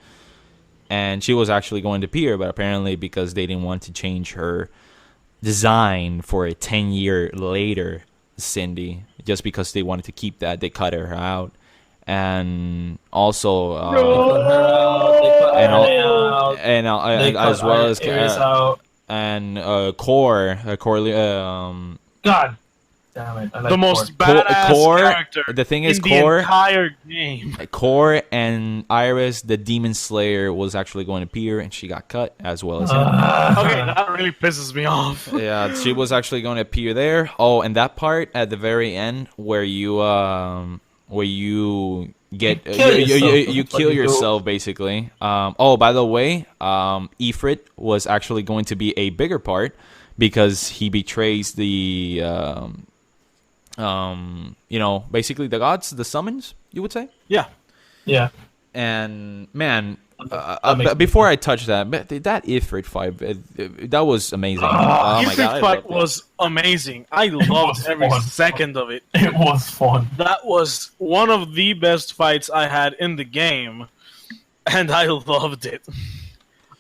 And she was actually going to appear, but apparently because they didn't want to change her design for a 10-year later Cindy, just because they wanted to keep that, they cut her out. And also, as well as Core, God damn it! I like The most Core. badass character the thing is, in the entire game. Core and Iris, the Demon Slayer, was actually going to appear, and she got cut, as well as him. Okay, that really pisses me off. Yeah, she was actually going to appear there. Oh, and that part at the very end where you get you kill yourself basically. Oh, by the way, Ifrit was actually going to be a bigger part because he betrays the you know, basically the gods, the summons, you would say. Yeah. And man, before I touch that Ifrit fight, that was amazing. Oh my god, fight was amazing. I loved every second of it. It was fun. That was one of the best fights I had in the game, and I loved it.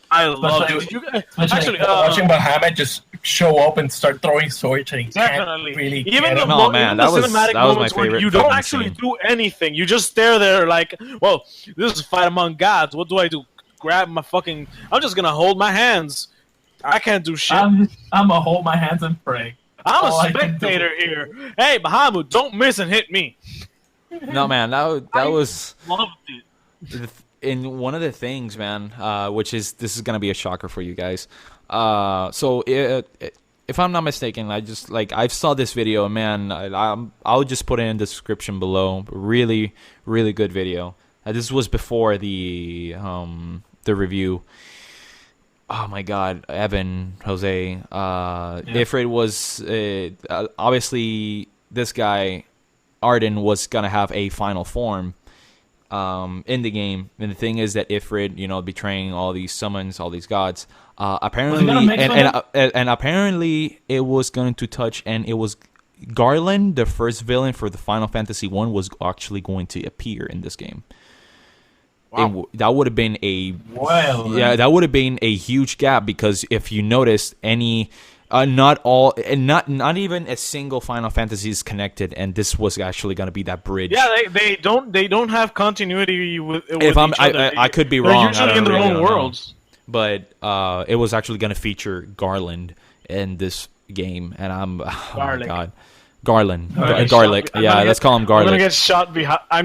I loved it. Did you guys, actually, watching Bahamut just show up and start throwing swords and he definitely. can't really Even the, No, man, that was cinematic my moments where favorite you don't fucking actually scene. do anything. You just stare there like, well, this is a fight among gods. What do I do? Grab my fucking... I'm just gonna hold my hands. I can't do shit. I'm gonna hold my hands and pray. I'm all a I can spectator here. Hey, Bahamut, don't miss and hit me. No, man, that was Loved it. in one of the things, man, which is, this is gonna be a shocker for you guys. So if I'm not mistaken, I saw this video, man. I'll just put it in the description below. Really, really good video. This was before the review. Oh my God, Evan, Jose, Ifrit was obviously this guy Arden was gonna have a final form in the game, and the thing is that Ifrit, you know, betraying all these summons, all these gods, apparently, and apparently it was going to touch, and it was Garland, the first villain for the Final Fantasy 1, was actually going to appear in this game. Wow. That would have been that would have been a huge gap, because if you notice, not even a single Final Fantasy is connected, and this was actually going to be that bridge. Yeah, they don't have continuity with if I'm, each other. I could be They're wrong. usually in their own worlds. But it was actually going to feature Garland in this game, and oh my God, Garland, Garlic. Yeah, let's call him Garlic. I'm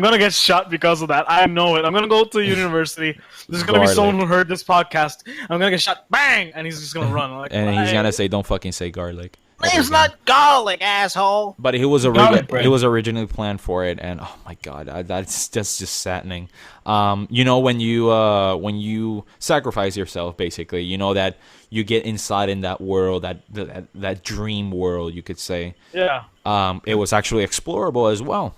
gonna get shot because of that. I know it. I'm gonna go to university. There's gonna be someone who heard this podcast. I'm gonna get shot. Bang! And he's just gonna run. Like, and he's gonna say, "Don't fucking say garlic." It's not garlic, asshole. But he was originally planned for it, and oh my God, that's just saddening. You know, when you sacrifice yourself, basically, you know that you get inside in that world, that dream world, you could say. Yeah. It was actually explorable as well.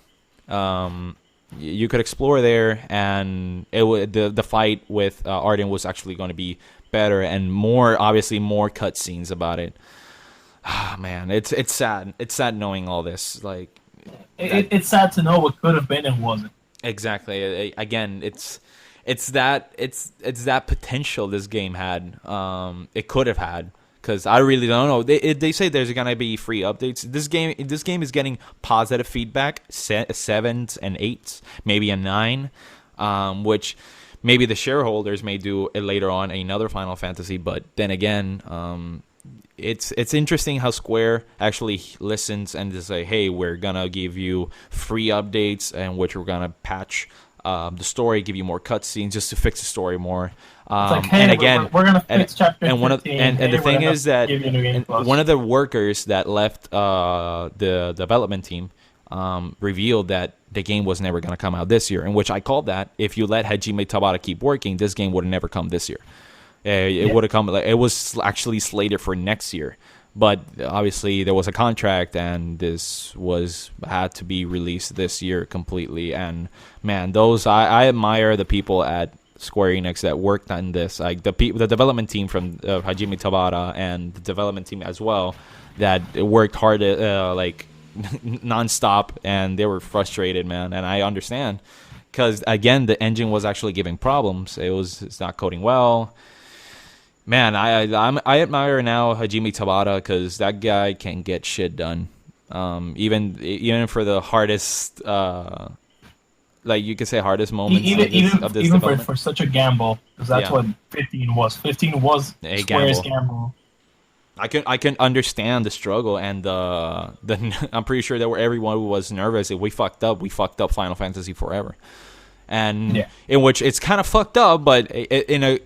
You could explore there, and the fight with Arden was actually going to be better and more cutscenes about it. Ah, man, it's sad. It's sad knowing all this. Like, it's sad to know what could have been and wasn't. Exactly. Again, it's that potential this game had. It could have had. Because I really don't know. They say there's gonna be free updates. This game is getting positive feedback, 7s and 8s, maybe a 9, which maybe the shareholders may do it later on another Final Fantasy. But then again, it's interesting how Square actually listens and just say, hey, we're gonna give you free updates, and which we're gonna patch the story, give you more cutscenes just to fix the story more. Like, hey, and again, we're gonna fix chapter and 15, and the thing is that one one of the workers that left the development team revealed that the game was never going to come out this year, in which I called that. If you let Hajime Tabata keep working, this game would have never come this year. It would have come. It was actually slated for next year, but obviously there was a contract, and this had to be released this year completely. And man, I admire the people at Square Enix that worked on this, like the development team from Hajime Tabata and the development team as well, that worked hard like nonstop, and they were frustrated, man. And I understand, because again, the engine was actually giving problems. It's not coding well. Man, I admire now Hajime Tabata, because that guy can get shit done. Even for the hardest. Like you could say hardest moments of this even for such a gamble, because that's what 15 was. 15 was a Square's gamble. I can understand the struggle, and the I'm pretty sure that everyone who was nervous. If we fucked up Final Fantasy forever, and in which it's kind of fucked up, but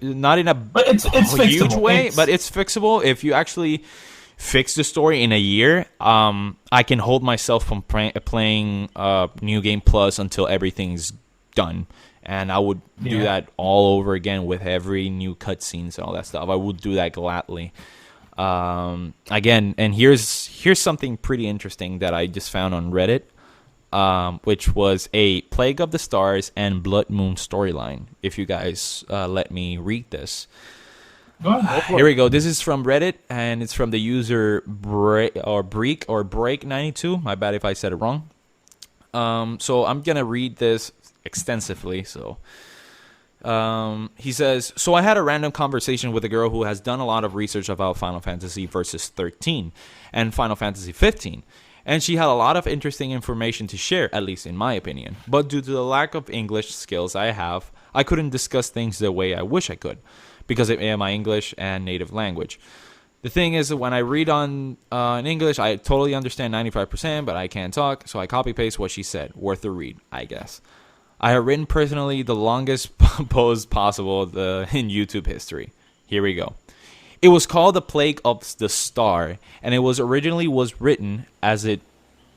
not in a it's huge fixable. way, but it's fixable if you actually fix the story in a year. I can hold myself from playing New Game Plus until everything's done, and I would do that all over again with every new cutscenes and all that stuff. I would do that gladly. Again, and here's something pretty interesting that I just found on Reddit, which was a Plague of the Stars and Bloodmoon storyline. If you guys let me read this. Here we go. This is from Reddit, and it's from the user Break92. My bad if I said it wrong. So I'm gonna read this extensively. So he says, so I had a random conversation with a girl who has done a lot of research about Final Fantasy Versus 13 and Final Fantasy 15. And she had a lot of interesting information to share, at least in my opinion. But due to the lack of English skills I have, I couldn't discuss things the way I wish I could, because of my English and native language. The thing is that when I read in English, I totally understand 95%, but I can't talk, so I copy-paste what she said. Worth a read, I guess. I have written personally the longest post possible in YouTube history. Here we go. It was called The Plague of the Star, and it was originally written as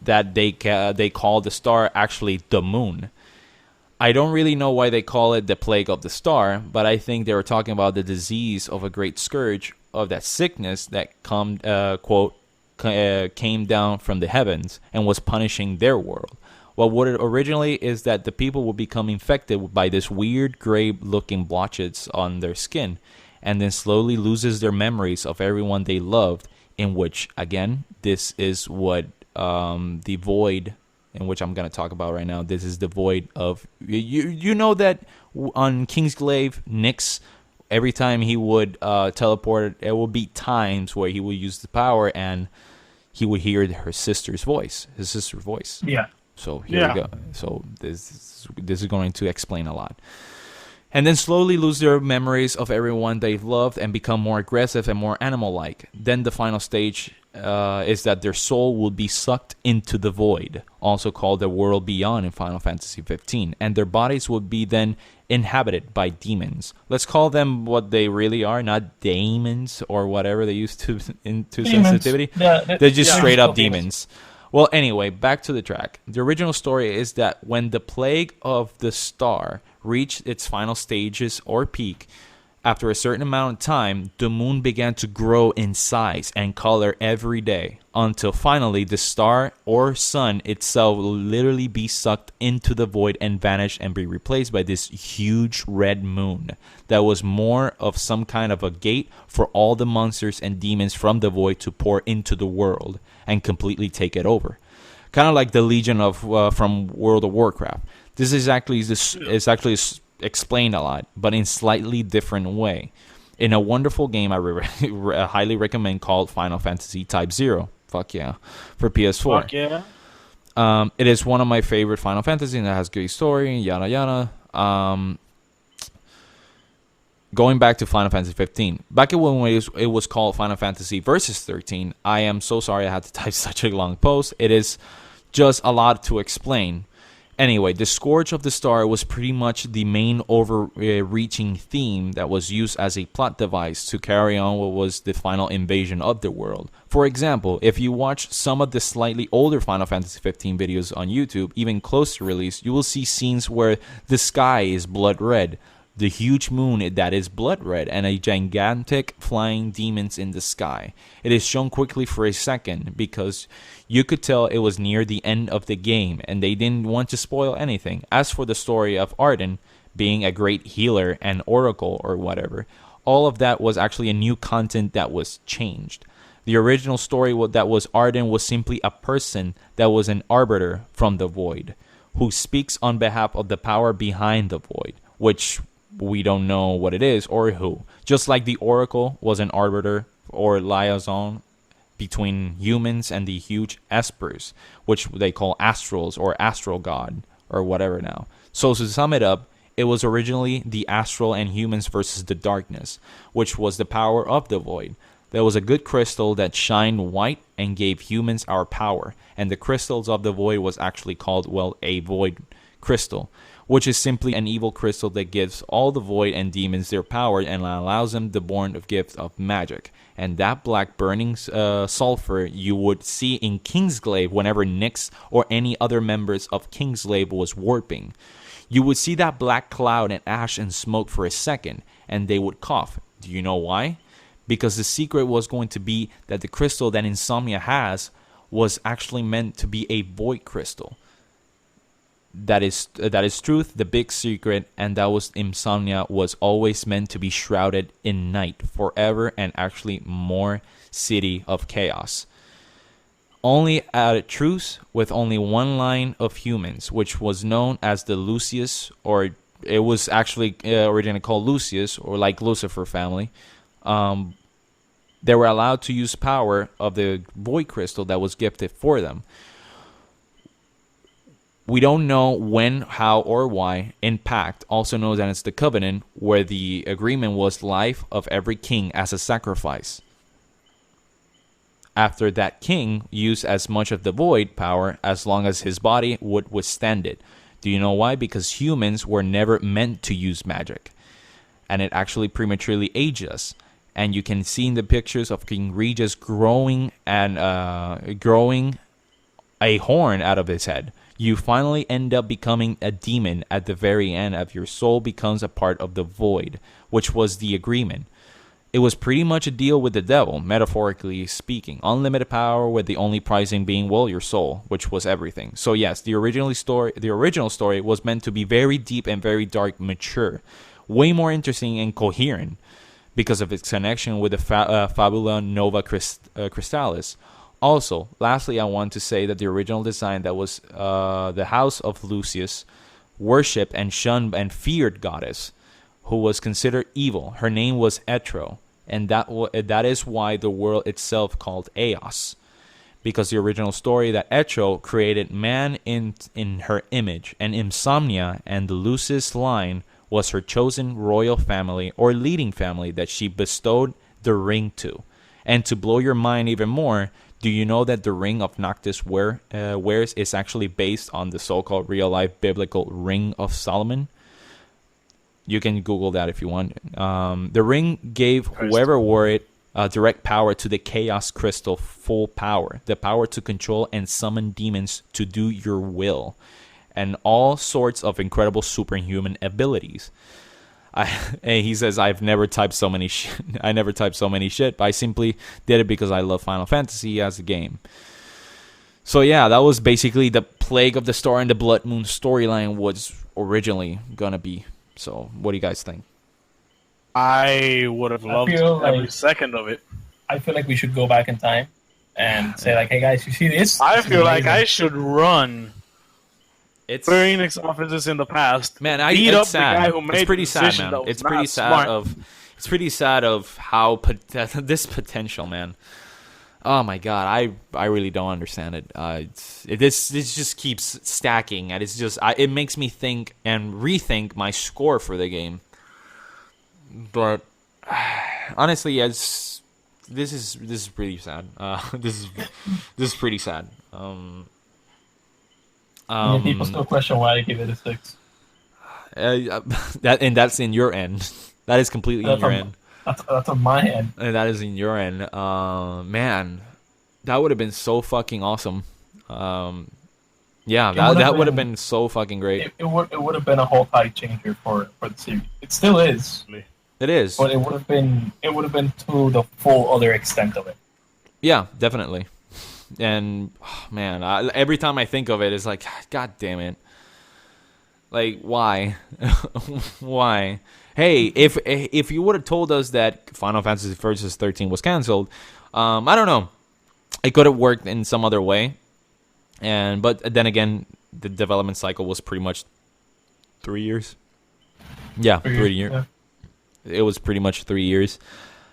that they called the star actually the moon. I don't really know why they call it the Plague of the Star, but I think they were talking about the disease of a great scourge of that sickness that came down from the heavens and was punishing their world. Well, what it originally is that the people will become infected by this weird gray-looking blotches on their skin, and then slowly loses their memories of everyone they loved, in which, again, this is what the void, in which I'm going to talk about right now, this is the void of... You know that on Kingsglaive, Nyx, every time he would teleport, there would be times where he would use the power and he would hear his sister's voice. Yeah. So here we go. So this is going to explain a lot. And then slowly lose their memories of everyone they've loved and become more aggressive and more animal-like. Then the final stage is that their soul will be sucked into the void, also called the world beyond in Final Fantasy 15, and their bodies will be then inhabited by demons. Let's call them what they really are, not demons or whatever they used to into sensitivity. They're just straight up demons. Well, anyway, back to the track. The original story is that when the Plague of the Star reached its final stages or peak, after a certain amount of time, the moon began to grow in size and color every day, until finally the star or sun itself will literally be sucked into the void and vanish and be replaced by this huge red moon that was more of some kind of a gate for all the monsters and demons from the void to pour into the world and completely take it over. Kind of like the Legion of from World of Warcraft. This is actually explained a lot, but in slightly different way. In a wonderful game I highly recommend called Final Fantasy Type 0. Fuck yeah. For PS4. Fuck yeah. It is one of my favorite Final Fantasy, and it has great story, yada yada. Going back to Final Fantasy 15. Back when it was called Final Fantasy Versus 13, I am so sorry I had to type such a long post. It is just a lot to explain. Anyway, the Scourge of the Star was pretty much the main overreaching theme that was used as a plot device to carry on what was the final invasion of the world. For example, if you watch some of the slightly older Final Fantasy 15 videos on YouTube, even close to release, you will see scenes where the sky is blood red, the huge moon that is blood red, and a gigantic flying demons in the sky. It is shown quickly for a second because you could tell it was near the end of the game and they didn't want to spoil anything. As for the story of Arden being a great healer and oracle or whatever, all of that was actually a new content that was changed. The original story that was Arden was simply a person that was an arbiter from the void, who speaks on behalf of the power behind the void, which we don't know what it is or who. Just like the Oracle was an arbiter or liaison between humans and the huge espers, which they call astrals or astral god or whatever now. So to sum it up, it was originally the astral and humans versus the darkness, which was the power of the void. There was a good crystal that shined white and gave humans our power, and the crystals of the void was actually called, well, a void crystal, which is simply an evil crystal that gives all the void and demons their power and allows them the born of gift of magic. And that black burning sulfur you would see in Kingsglaive whenever Nyx or any other members of Kingsglaive was warping. You would see that black cloud and ash and smoke for a second, and they would cough. Do you know why? Because the secret was going to be that the crystal that Insomnia has was actually meant to be a void crystal. That is truth, the big secret, and that was Insomnia was always meant to be shrouded in night forever, and actually more city of chaos. Only at a truce with only one line of humans, which was known as the Lucius, or it was actually originally called Lucius, or like Lucifer family. They were allowed to use power of the void crystal that was gifted for them. We don't know when, how, or why. In Pact, also known as the Covenant, where the agreement was life of every king as a sacrifice. After that king used as much of the void power as long as his body would withstand it. Do you know why? Because humans were never meant to use magic. And it actually prematurely aged us. And you can see in the pictures of King Regis growing a horn out of his head. You finally end up becoming a demon at the very end of your soul becomes a part of the void, which was the agreement. It was pretty much a deal with the devil, metaphorically speaking. Unlimited power with the only pricing being, well, your soul, which was everything. So yes, the original story was meant to be very deep and very dark, mature. Way more interesting and coherent because of its connection with the Fabula Nova Crystallis. Also, lastly, I want to say that the original design that was the house of Lucius worshipped and shunned and feared goddess, who was considered evil. Her name was Etro, and that is why the world itself called Eos, because the original story that Etro created man in her image, and Insomnia and the Lucis line was her chosen royal family or leading family that she bestowed the ring to. And to blow your mind even more, do you know that the ring of Noctis wears is actually based on the so-called real-life biblical Ring of Solomon? You can Google that if you want. The ring gave whoever wore it direct power to the Chaos Crystal, full power. The power to control and summon demons to do your will. And all sorts of incredible superhuman abilities. And he says, I've never typed so many shit. I never typed so many shit, but I simply did it because I love Final Fantasy as a game. So yeah, that was basically the Plague of the Star and the Bloodmoon storyline was originally gonna be. So what do you guys think? I would have loved every second of it. I feel like we should go back in time and say like, hey guys, you see this? I feel like I should run It's Square Enix offices in the past man, beat up it's sad. the guy who made It's pretty the sad, decision man. that was It's pretty not sad smart. of. It's pretty sad of how this potential, man. Oh my god, I really don't understand it. This just keeps stacking, and it's just it makes me think and rethink my score for the game. But honestly, this is pretty sad. This is pretty sad. People still question why I give it a 6. That's in your end. That is completely in your end. That's on my end. And that is in your end. Man, that would have been so fucking awesome. Yeah, that would have been so fucking great. It would have been a whole tide changer for the series. It still is. It is. But it would have been to the full other extent of it. Yeah, definitely. And man, every time I think of it, it's like, God damn it. Like, why? Why? Hey, if you would have told us that Final Fantasy Versus 13 was canceled, I don't know. It could have worked in some other way. But then again, the development cycle was pretty much 3 years. Yeah, 3 years. Yeah. It was pretty much 3 years.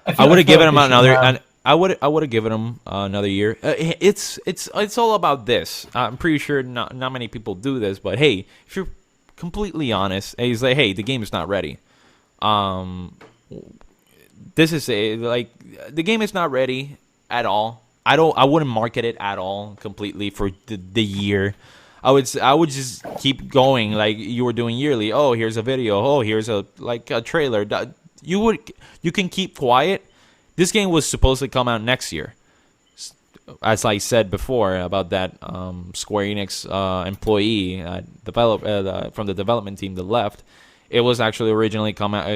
I would have given him another. I would have given him another year. It's all about this. I'm pretty sure not many people do this, but hey, if you're completely honest, and he's like, hey, the game is not ready. This is the game is not ready at all. I wouldn't market it at all completely for the year. I would just keep going like you were doing yearly. Oh, here's a video. Oh, here's a trailer. You can keep quiet. This game was supposed to come out next year. As I said before about that Square Enix employee from the development team that left, it was actually originally come out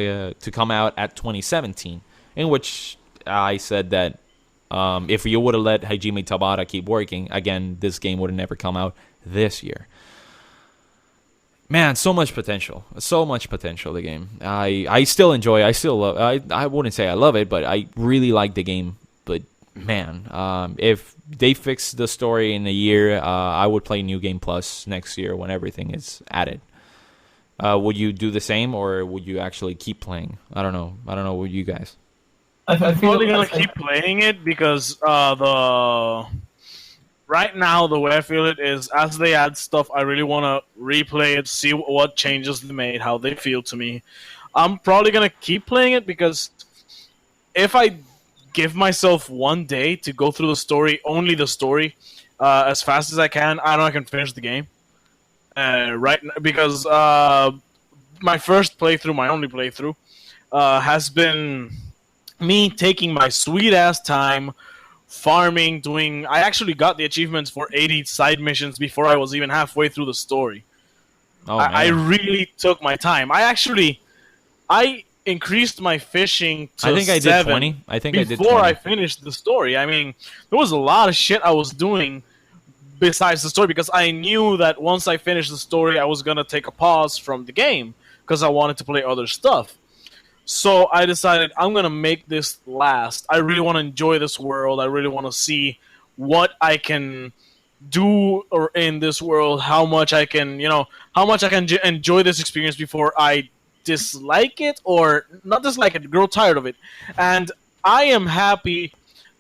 at 2017, in which I said that if you would have let Hajime Tabata keep working, again, this game would have never come out this year. Man, so much potential. The game. I still enjoy it. I still love. I wouldn't say I love it, but I really like the game. But man, if they fix the story in a year, I would play New Game Plus next year when everything is added. Would you do the same, or would you actually keep playing? I don't know. With you guys. I'm probably gonna keep playing it because right now, the way I feel it is, as they add stuff, I really want to replay it, see what changes they made, how they feel to me. I'm probably going to keep playing it because if I give myself one day to go through the story, only the story, as fast as I can, I know I can finish the game. Because my first playthrough, my only playthrough, has been me taking my sweet-ass time farming, I actually got the achievements for 80 side missions before I was even halfway through the story. Oh, I really took my time. I increased my fishing to 7 I did 20. I think I did 20. Before I finished the story. I mean, there was a lot of shit I was doing besides the story because I knew that once I finished the story, I was going to take a pause from the game because I wanted to play other stuff. So I decided I'm going to make this last. I really want to enjoy this world. I really want to see what I can do in this world, how much I can enjoy this experience before I dislike it, or not dislike it, grow tired of it. And I am happy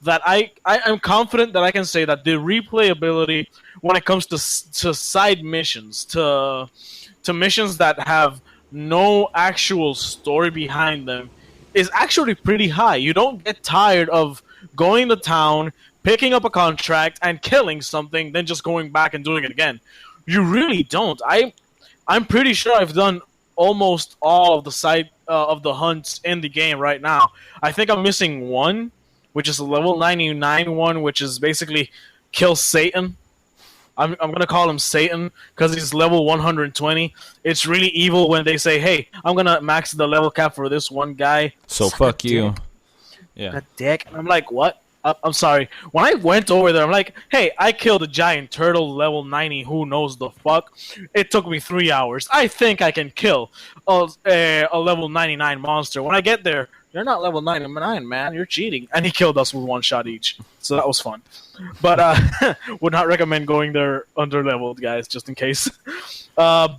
that I am confident that I can say that the replayability when it comes to side missions, to missions that have no actual story behind them, is actually pretty high. You don't get tired of going to town, picking up a contract, and killing something, then just going back and doing it again. You really don't. I'm pretty sure I've done almost all of the side of the hunts in the game right now. I think I'm missing one, which is a level 99 one, which is basically kill Satan. I'm going to call him Satan because he's level 120. It's really evil when they say, hey, I'm going to max the level cap for this one guy. So fuck you. Yeah. A dick. And I'm like, what? I'm sorry. When I went over there, I'm like, hey, I killed a giant turtle level 90. Who knows the fuck? It took me 3 hours. I think I can kill a level 99 monster. When I get there, you're not level 99, man. You're cheating. And he killed us with one shot each. So that was fun. But would not recommend going there under-leveled, guys, just in case.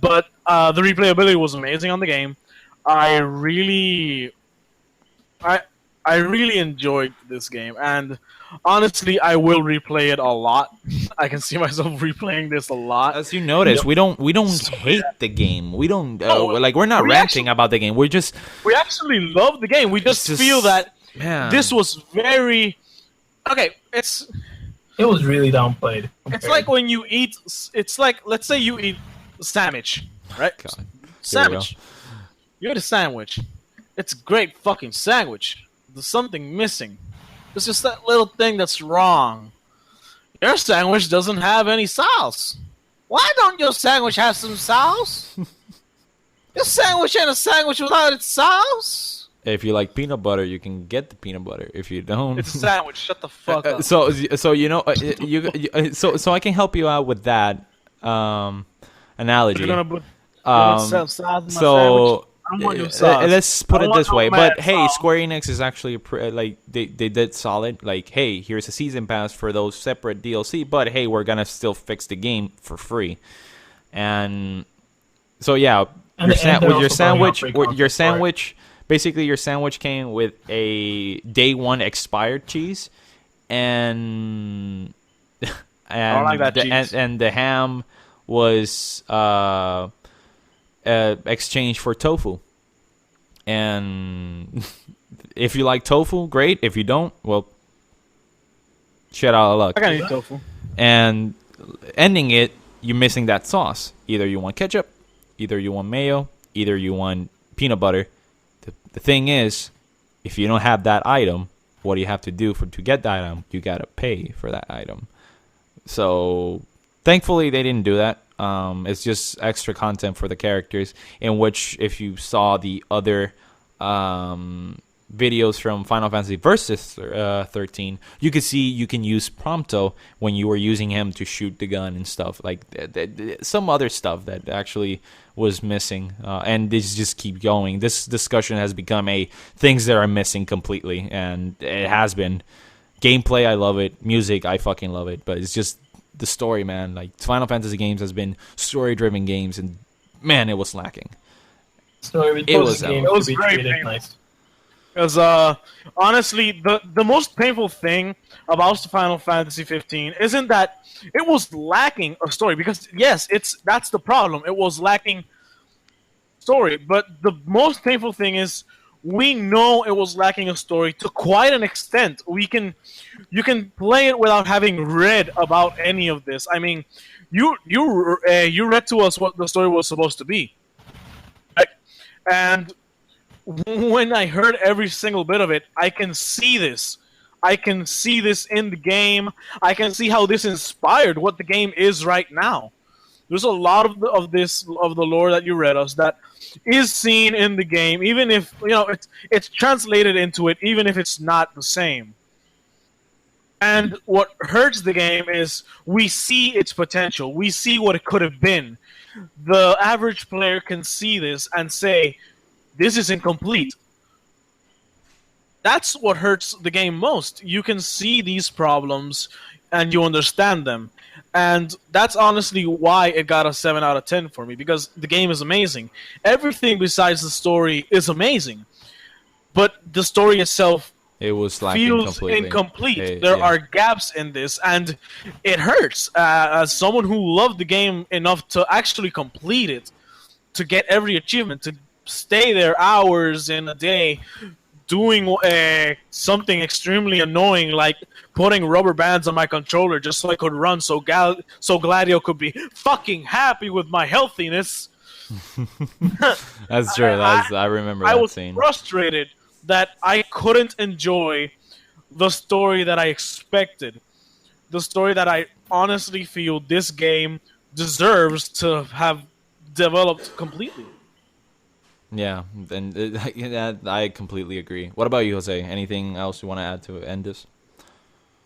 But the replayability was amazing on the game. I really, I really enjoyed this game, and honestly, I will replay it a lot. I can see myself replaying this a lot. As you notice, we don't hate the game. We don't we're not we ranting about the game. We're just We actually love the game. We just feel that this was very okay. It was really downplayed. It's like when you eat. It's like, let's say you eat a sandwich, right? God. Sandwich. You eat a sandwich. It's a great fucking sandwich. There's something missing. It's just that little thing that's wrong. Your sandwich doesn't have any sauce. Why don't your sandwich have some sauce? Your sandwich ain't a sandwich without its sauce. If you like peanut butter, you can get the peanut butter. If you don't, It's a sandwich. Shut the fuck up. so you know so I can help you out with that analogy. You're gonna put sauce in my So I don't want your sauce. let's put I it want this no way. mad But hey, sauce. Square Enix is actually like they did solid. Like, hey, here's a season pass for those separate DLC. But hey, we're gonna still fix the game for free. And so yeah, And they're with your also throwing out sandwich, free with your content for it. sandwich. Basically, your sandwich came with a day one expired cheese, and don't like that cheese. and the ham was exchanged for tofu. And if you like tofu, great. If you don't, well, shit out of luck. I gotta eat tofu. And ending it, you're missing that sauce. Either you want ketchup, either you want mayo, either you want peanut butter. The thing is, if you don't have that item, what do you have to do to get that item? You gotta pay for that item. So thankfully they didn't do that. It's just extra content for the characters, in which if you saw the other videos from Final Fantasy Versus 13, you could see you can use Prompto when you were using him to shoot the gun and stuff, like some other stuff that actually was missing, and this just keep going. This discussion has become a things that are missing completely, and it has been. Gameplay, I love it. Music, I fucking love it. But it's just the story, man. Like, Final Fantasy games has been story-driven games, and man, it was lacking. Story It was game it was to be very treated painful. nice. Because honestly, the most painful thing about Final Fantasy 15 isn't that it was lacking a story. Because yes, that's the problem. It was lacking story. But the most painful thing is we know it was lacking a story to quite an extent. You can play it without having read about any of this. I mean, you read to us what the story was supposed to be, right? And when I heard every single bit of it, I can see this. I can see this in the game. I can see how this inspired what the game is right now. There's a lot of the lore that you read us that is seen in the game, even if it's translated into it, even if it's not the same. And what hurts the game is we see its potential. We see what it could have been. The average player can see this and say, this is incomplete. That's what hurts the game most. You can see these problems and you understand them. And that's honestly why it got a 7 out of 10 for me, because the game is amazing. Everything besides the story is amazing. But the story itself It was lacking feels completely. incomplete. There are gaps in this, and it hurts. As someone who loved the game enough to actually complete it, to get every achievement, to stay there hours in a day doing something extremely annoying, like putting rubber bands on my controller just so I could run, so Gladio could be fucking happy with my healthiness. That's true. I remember I that was scene. frustrated that I couldn't enjoy the story that I expected. The story that I honestly feel this game deserves to have developed completely. Yeah, and I completely agree. What about you, Jose? Anything else you want to add to end this?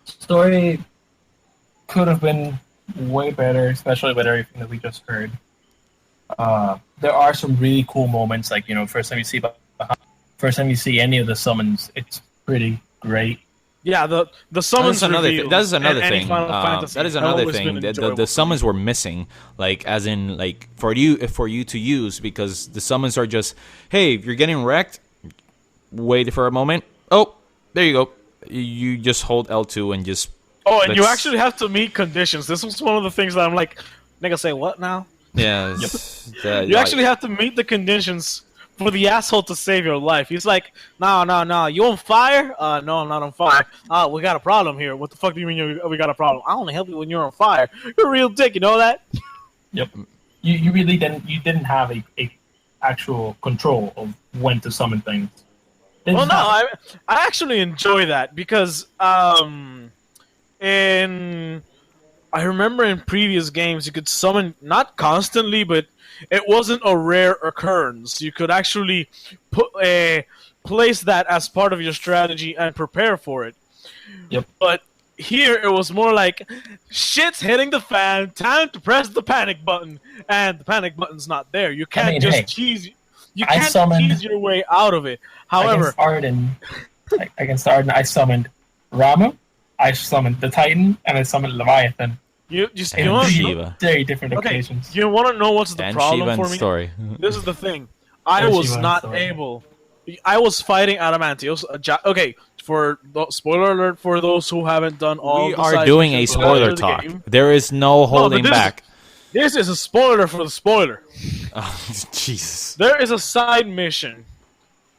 Story could have been way better, especially with everything that we just heard. There are some really cool moments, like first time you see any of the summons, it's pretty great. Yeah, the summons reveals That is another in any thing. Final Fantasy That is have another always thing. been The enjoyable. summons were missing, like as in like for you to use, because the summons are just, hey, if you're getting wrecked, wait for a moment. Oh, there you go. You just hold L2 and just. Oh, and you let's- actually have to meet conditions. This was one of the things that I'm like, nigga, say what now? Yeah. You actually have to meet the conditions for the asshole to save your life. He's like, no, you on fire? No, I'm not on fire. We got a problem here. What the fuck do you mean we got a problem? I only help you when you're on fire. You're a real dick, you know that? Yep. You really didn't have a actual control of when to summon things. Well, no, I actually enjoy that because I remember in previous games you could summon not constantly, but it wasn't a rare occurrence. You could actually place that as part of your strategy and prepare for it. Yep. But here it was more like shit's hitting the fan. Time to press the panic button, and the panic button's not there. You can't cheese. You can't cheese your way out of it. However, against Arden, I summoned Ramu, I summoned the Titan, and I summoned Leviathan. You want Shiva. Very different occasions. You want to know what's the problem Shiva for me? Story. This is the thing. I was not able. I was fighting Adamantios. Okay, spoiler alert for those who haven't done all. We are doing a spoiler talk. There is no holding back. This is a spoiler for the spoiler. Oh, Jesus. There is a side mission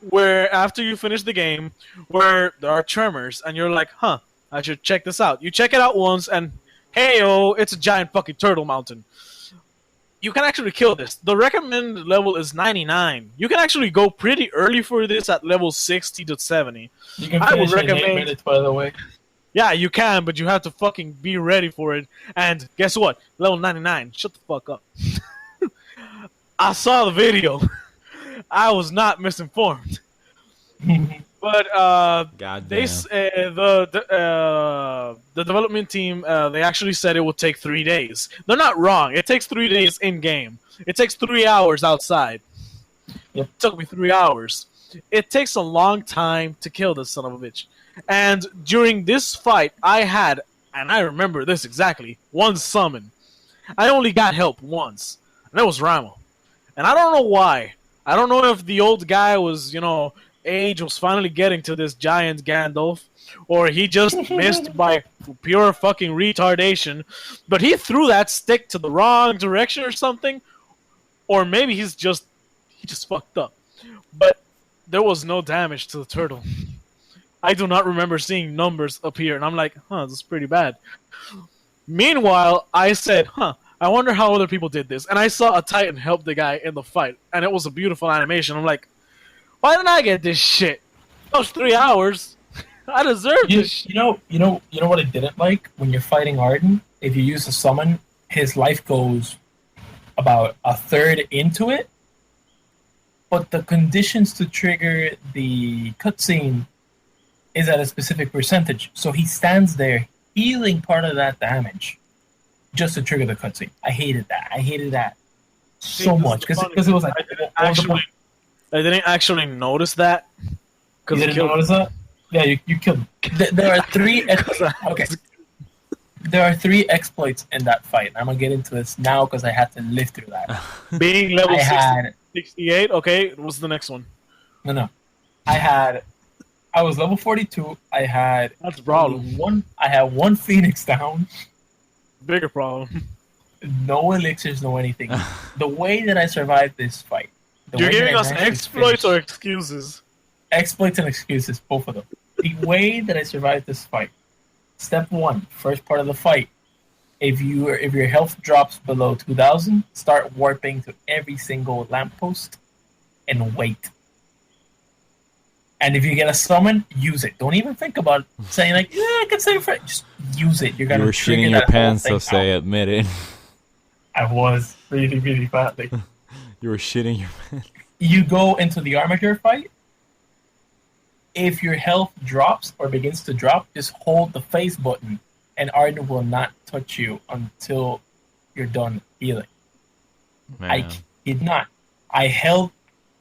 where after you finish the game, where there are tremors, and you're like, huh, I should check this out. You check it out once, and hey-oh, it's a giant fucking turtle mountain. You can actually kill this. The recommended level is 99. You can actually go pretty early for this at level 60 to 70. You can finish in 8 minutes, by the way. Yeah, you can, but you have to fucking be ready for it. And guess what? Level 99. Shut the fuck up. I saw the video. I was not misinformed. But the development team they actually said it would take 3 days. They're not wrong. It takes 3 days in game. It takes 3 hours outside. Yep. It took me 3 hours. It takes a long time to kill this son of a bitch. And during this fight, I had, and I remember this exactly, one summon. I only got help once, and that was Ramo. And I don't know why. I don't know if the old guy was, age was finally getting to this giant Gandalf, or he just missed by pure fucking retardation, but he threw that stick to the wrong direction or something, or maybe he just fucked up. But there was no damage to the turtle. I do not remember seeing numbers appear, and I'm like, this is pretty bad. Meanwhile, I said, I wonder how other people did this, and I saw a Titan help the guy in the fight, and it was a beautiful animation. I'm like, why didn't I get this shit? That was 3 hours. I deserve this shit. You know what I didn't like? When you're fighting Arden, if you use a summon, his life goes about a third into it, but the conditions to trigger the cutscene is at a specific percentage. So he stands there healing part of that damage just to trigger the cutscene. I hated that so much because it was like I didn't actually notice that. You didn't notice that? Yeah, you killed him. There are 3 okay. There are 3 exploits in that fight. I'm gonna get into this now because I had to live through that. Being level 68. Okay, what's the next one? No. I was level 42. That's a problem. I had 1 Phoenix down. Bigger problem. No elixirs, no anything. The way that I survived this fight. You're giving us exploits or excuses? Exploits and excuses, both of them. The way that I survived this fight. Step 1, first part of the fight. If your health drops below 2,000, start warping to every single lamppost and wait. And if you get a summon, use it. Don't even think about saying like, yeah, I can save it. Just use it. You're gonna. You were shitting your pants, so say admit it. I was really, really badly. You were shitting your pants. You go into the armature fight. If your health drops or begins to drop, just hold the face button, and Arden will not touch you until you're done healing. Man. I did not.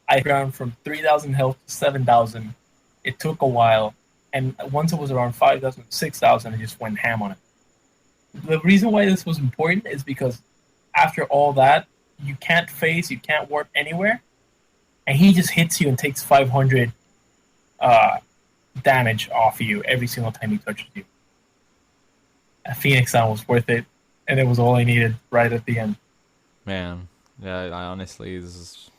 I ground from 3,000 health to 7,000. It took a while, and once it was around 5,000, 6,000, I just went ham on it. The reason why this was important is because after all that, you can't phase, you can't warp anywhere, and he just hits you and takes 500 damage off you every single time he touches you. A Phoenix Sound was worth it, and it was all I needed right at the end. Man, yeah, I honestly, this is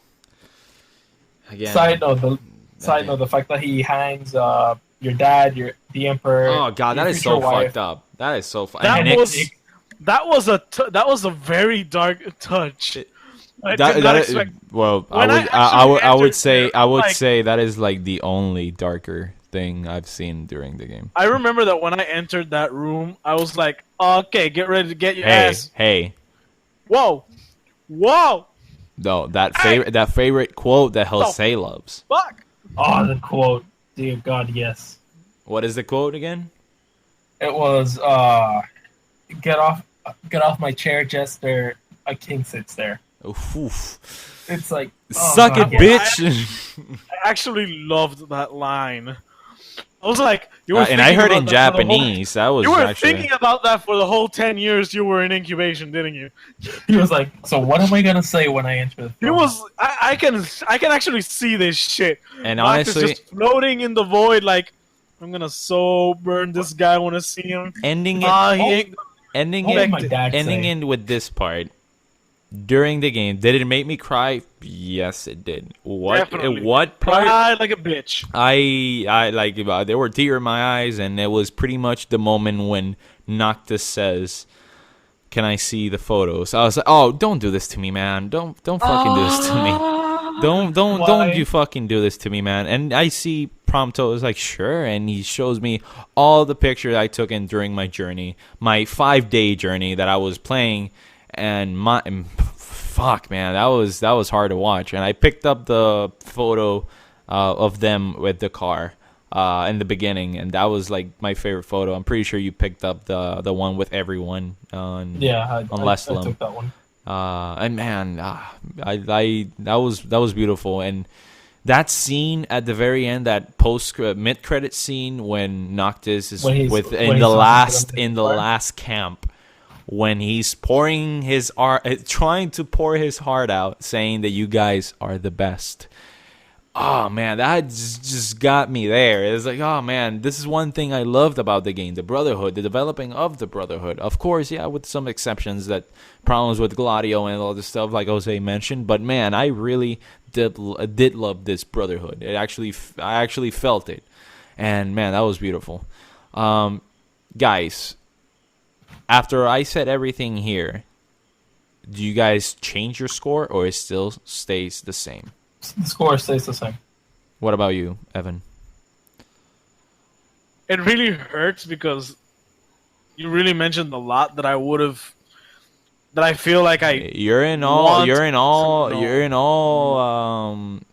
again. Side note, the fact that he hangs your dad, the emperor. Oh god, that is so wife. fucked up. That is so fucked. That was a very dark touch. Well, I would say that is like the only darker thing I've seen during the game. I remember that when I entered that room, I was like, "Okay, get ready to get your ass." Hey. Whoa. No, that favorite quote that Jose loves. Fuck. Oh, the quote. Dear God, yes. What is the quote again? It was, get off my chair, Jester. A king sits there. Oof. It's like, suck God. it, bitch. I actually loved that line. I was like, and I heard in Japanese. That was you were actually thinking about that for the whole 10 years you were in incubation, didn't you? He was like, so what am I gonna say when I enter the throne? He was. I can actually see this shit. And Max honestly, is just floating in the void, like I'm gonna so burn this guy. I want to see him. ending in with this part. During the game, did it make me cry? Yes, it did. Definitely. What part? Cried like a bitch. I like there were tears in my eyes, and it was pretty much the moment when Noctis says, "Can I see the photos?" I was like, "Oh, don't do this to me, man! Don't fucking do this to me! Don't you fucking do this to me, man!" And I see Prompto is like, "Sure," and he shows me all the pictures I took in during my journey, my 5-day journey that I was playing. And fuck, man, that was hard to watch. And I picked up the photo of them with the car in the beginning, and that was like my favorite photo. I'm pretty sure you picked up the one with everyone on Leslam. I took that one. And man, that was beautiful. And that scene at the very end, that mid credit scene when Noctis is in the last camp. When he's pouring trying to pour his heart out, saying that you guys are the best. Oh man, that just got me there. It was like, oh man, this is one thing I loved about the game, the Brotherhood, the developing of the Brotherhood. Of course, yeah, with some exceptions, that problems with Gladio and all this stuff, like Jose mentioned. But man, I really did love this Brotherhood. I actually felt it, and man, that was beautiful. Guys. After I said everything here, do you guys change your score or it still stays the same? The score stays the same. What about you, Evan? It really hurts because you really mentioned a lot that I feel like you're in all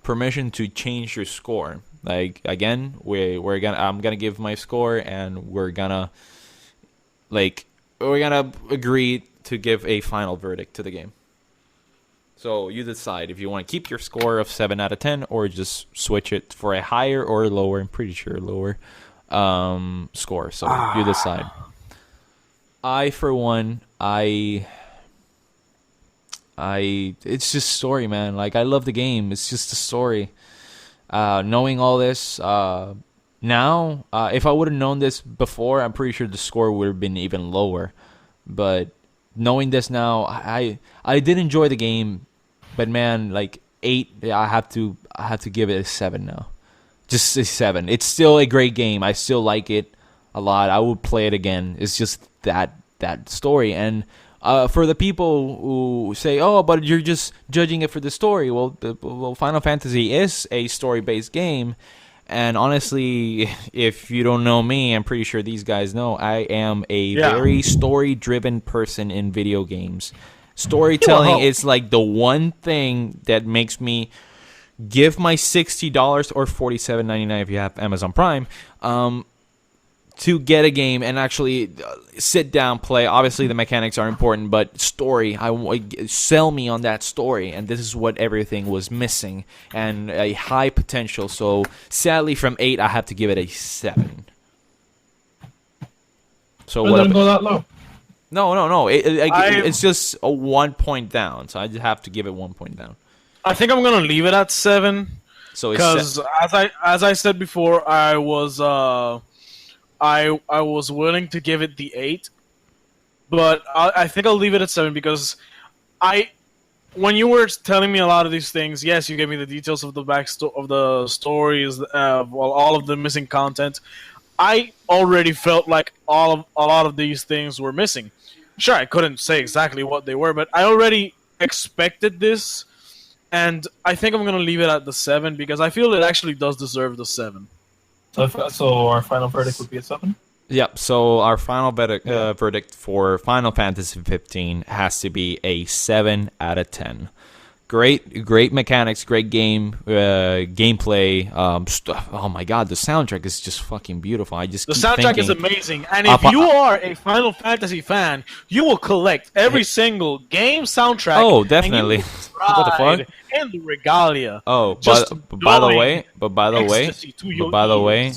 permission to change your score. Like again, I'm gonna give my score, and we're gonna agree to give a final verdict to the game. So you decide if you want to keep your score of 7 out of 10 or just switch it for a higher or lower. I'm pretty sure lower score. So you decide. I, for one, it's just story, man. Like, I love the game. It's just a story. Knowing all this, now, if I would have known this before, I'm pretty sure the score would have been even lower. But knowing this now, I did enjoy the game, but man, like 8, I have to give it a 7 now. Just a 7. It's still a great game. I still like it a lot. I would play it again. It's just that story. And for the people who say, "Oh, but you're just judging it for the story," well, Final Fantasy is a story-based game. And honestly, if you don't know me, I'm pretty sure these guys know, I am a very story-driven person in video games. Storytelling is like the one thing that makes me give my $60 or $47.99 if you have Amazon Prime to get a game and actually sit down, play. Obviously, the mechanics are important, but story, sell me on that story. And this is what everything was missing, and a high potential. So sadly, from 8, I have to give it a 7. So It what? doesn't go that low. No. It's just a 1 point down. So I just have to give it 1 point down. I think I'm gonna leave it at 7 So it's because, as I said before, I was willing to give it the 8, but I think I'll leave it at 7 because when you were telling me a lot of these things, yes, you gave me the details of the of the stories, all of the missing content. I already felt like a lot of these things were missing. Sure, I couldn't say exactly what they were, but I already expected this, and I think I'm gonna leave it at the 7 because I feel it actually does deserve the 7. So our final verdict would be a 7. Yep. So our final verdict for Final Fantasy 15 has to be a 7 out of 10. Great mechanics, great gameplay. Oh my god, the soundtrack is just fucking beautiful. The soundtrack is amazing, and if you are a Final Fantasy fan, you will collect every single game soundtrack. Oh, definitely. What the fuck? And the regalia. Oh, by the way,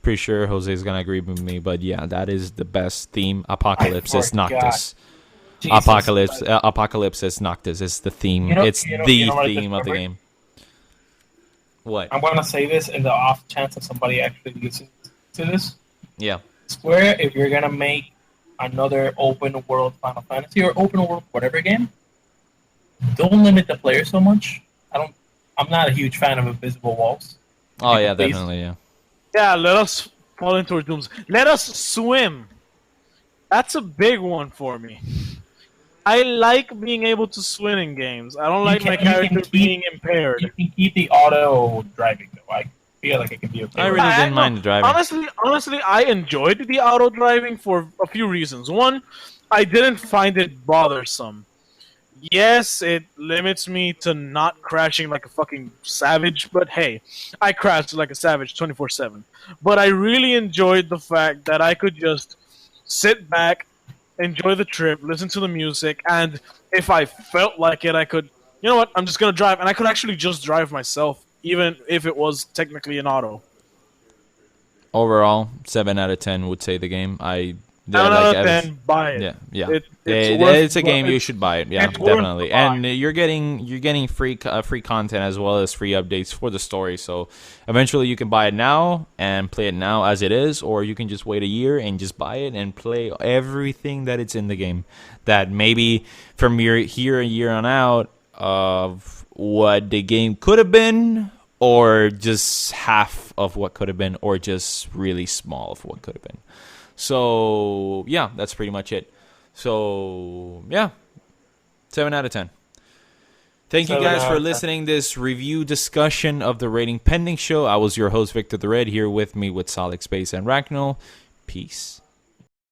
pretty sure Jose's gonna agree with me, but yeah, that is the best theme. Apocalypse is Noctis. Apocalypse is Noctis. It's the theme. It's the theme of the game. What? I'm gonna say this in the off chance that somebody actually listens to this. Yeah. Square, if you're gonna make another open world Final Fantasy or open world whatever game, don't limit the player so much. I'm not a huge fan of invisible walls. Oh yeah, definitely, yeah. Yeah, let us fall into our dooms. Let us swim. That's a big one for me. I like being able to swim in games. I don't like my character being impaired. You can keep the auto driving though. I feel like it can be okay. I really didn't mind the driving. Honestly, I enjoyed the auto driving for a few reasons. One, I didn't find it bothersome. Yes, it limits me to not crashing like a fucking savage, but hey, I crashed like a savage 24/7. But I really enjoyed the fact that I could just sit back, enjoy the trip, listen to the music, and if I felt like it, I could, you know what, I'm just gonna drive, and I could actually just drive myself, even if it was technically an auto. Overall, 7 out of 10 would say the game. 7 out of 10, buy it. Yeah. It's a game you should buy it. Yeah, definitely. And you're getting free content as well as free updates for the story. So eventually you can buy it now and play it now as it is, or you can just wait a year and just buy it and play everything that it's in the game. That maybe from a year on out of what the game could have been, or just half of what could have been, or just really small of what could have been. So, yeah, that's pretty much it. So, yeah, 7 out of 10. Thank you guys for listening to this review discussion of the Rating Pending Show. I was your host, Victor the Red, here with me with Solid Space and Ragnall. Peace.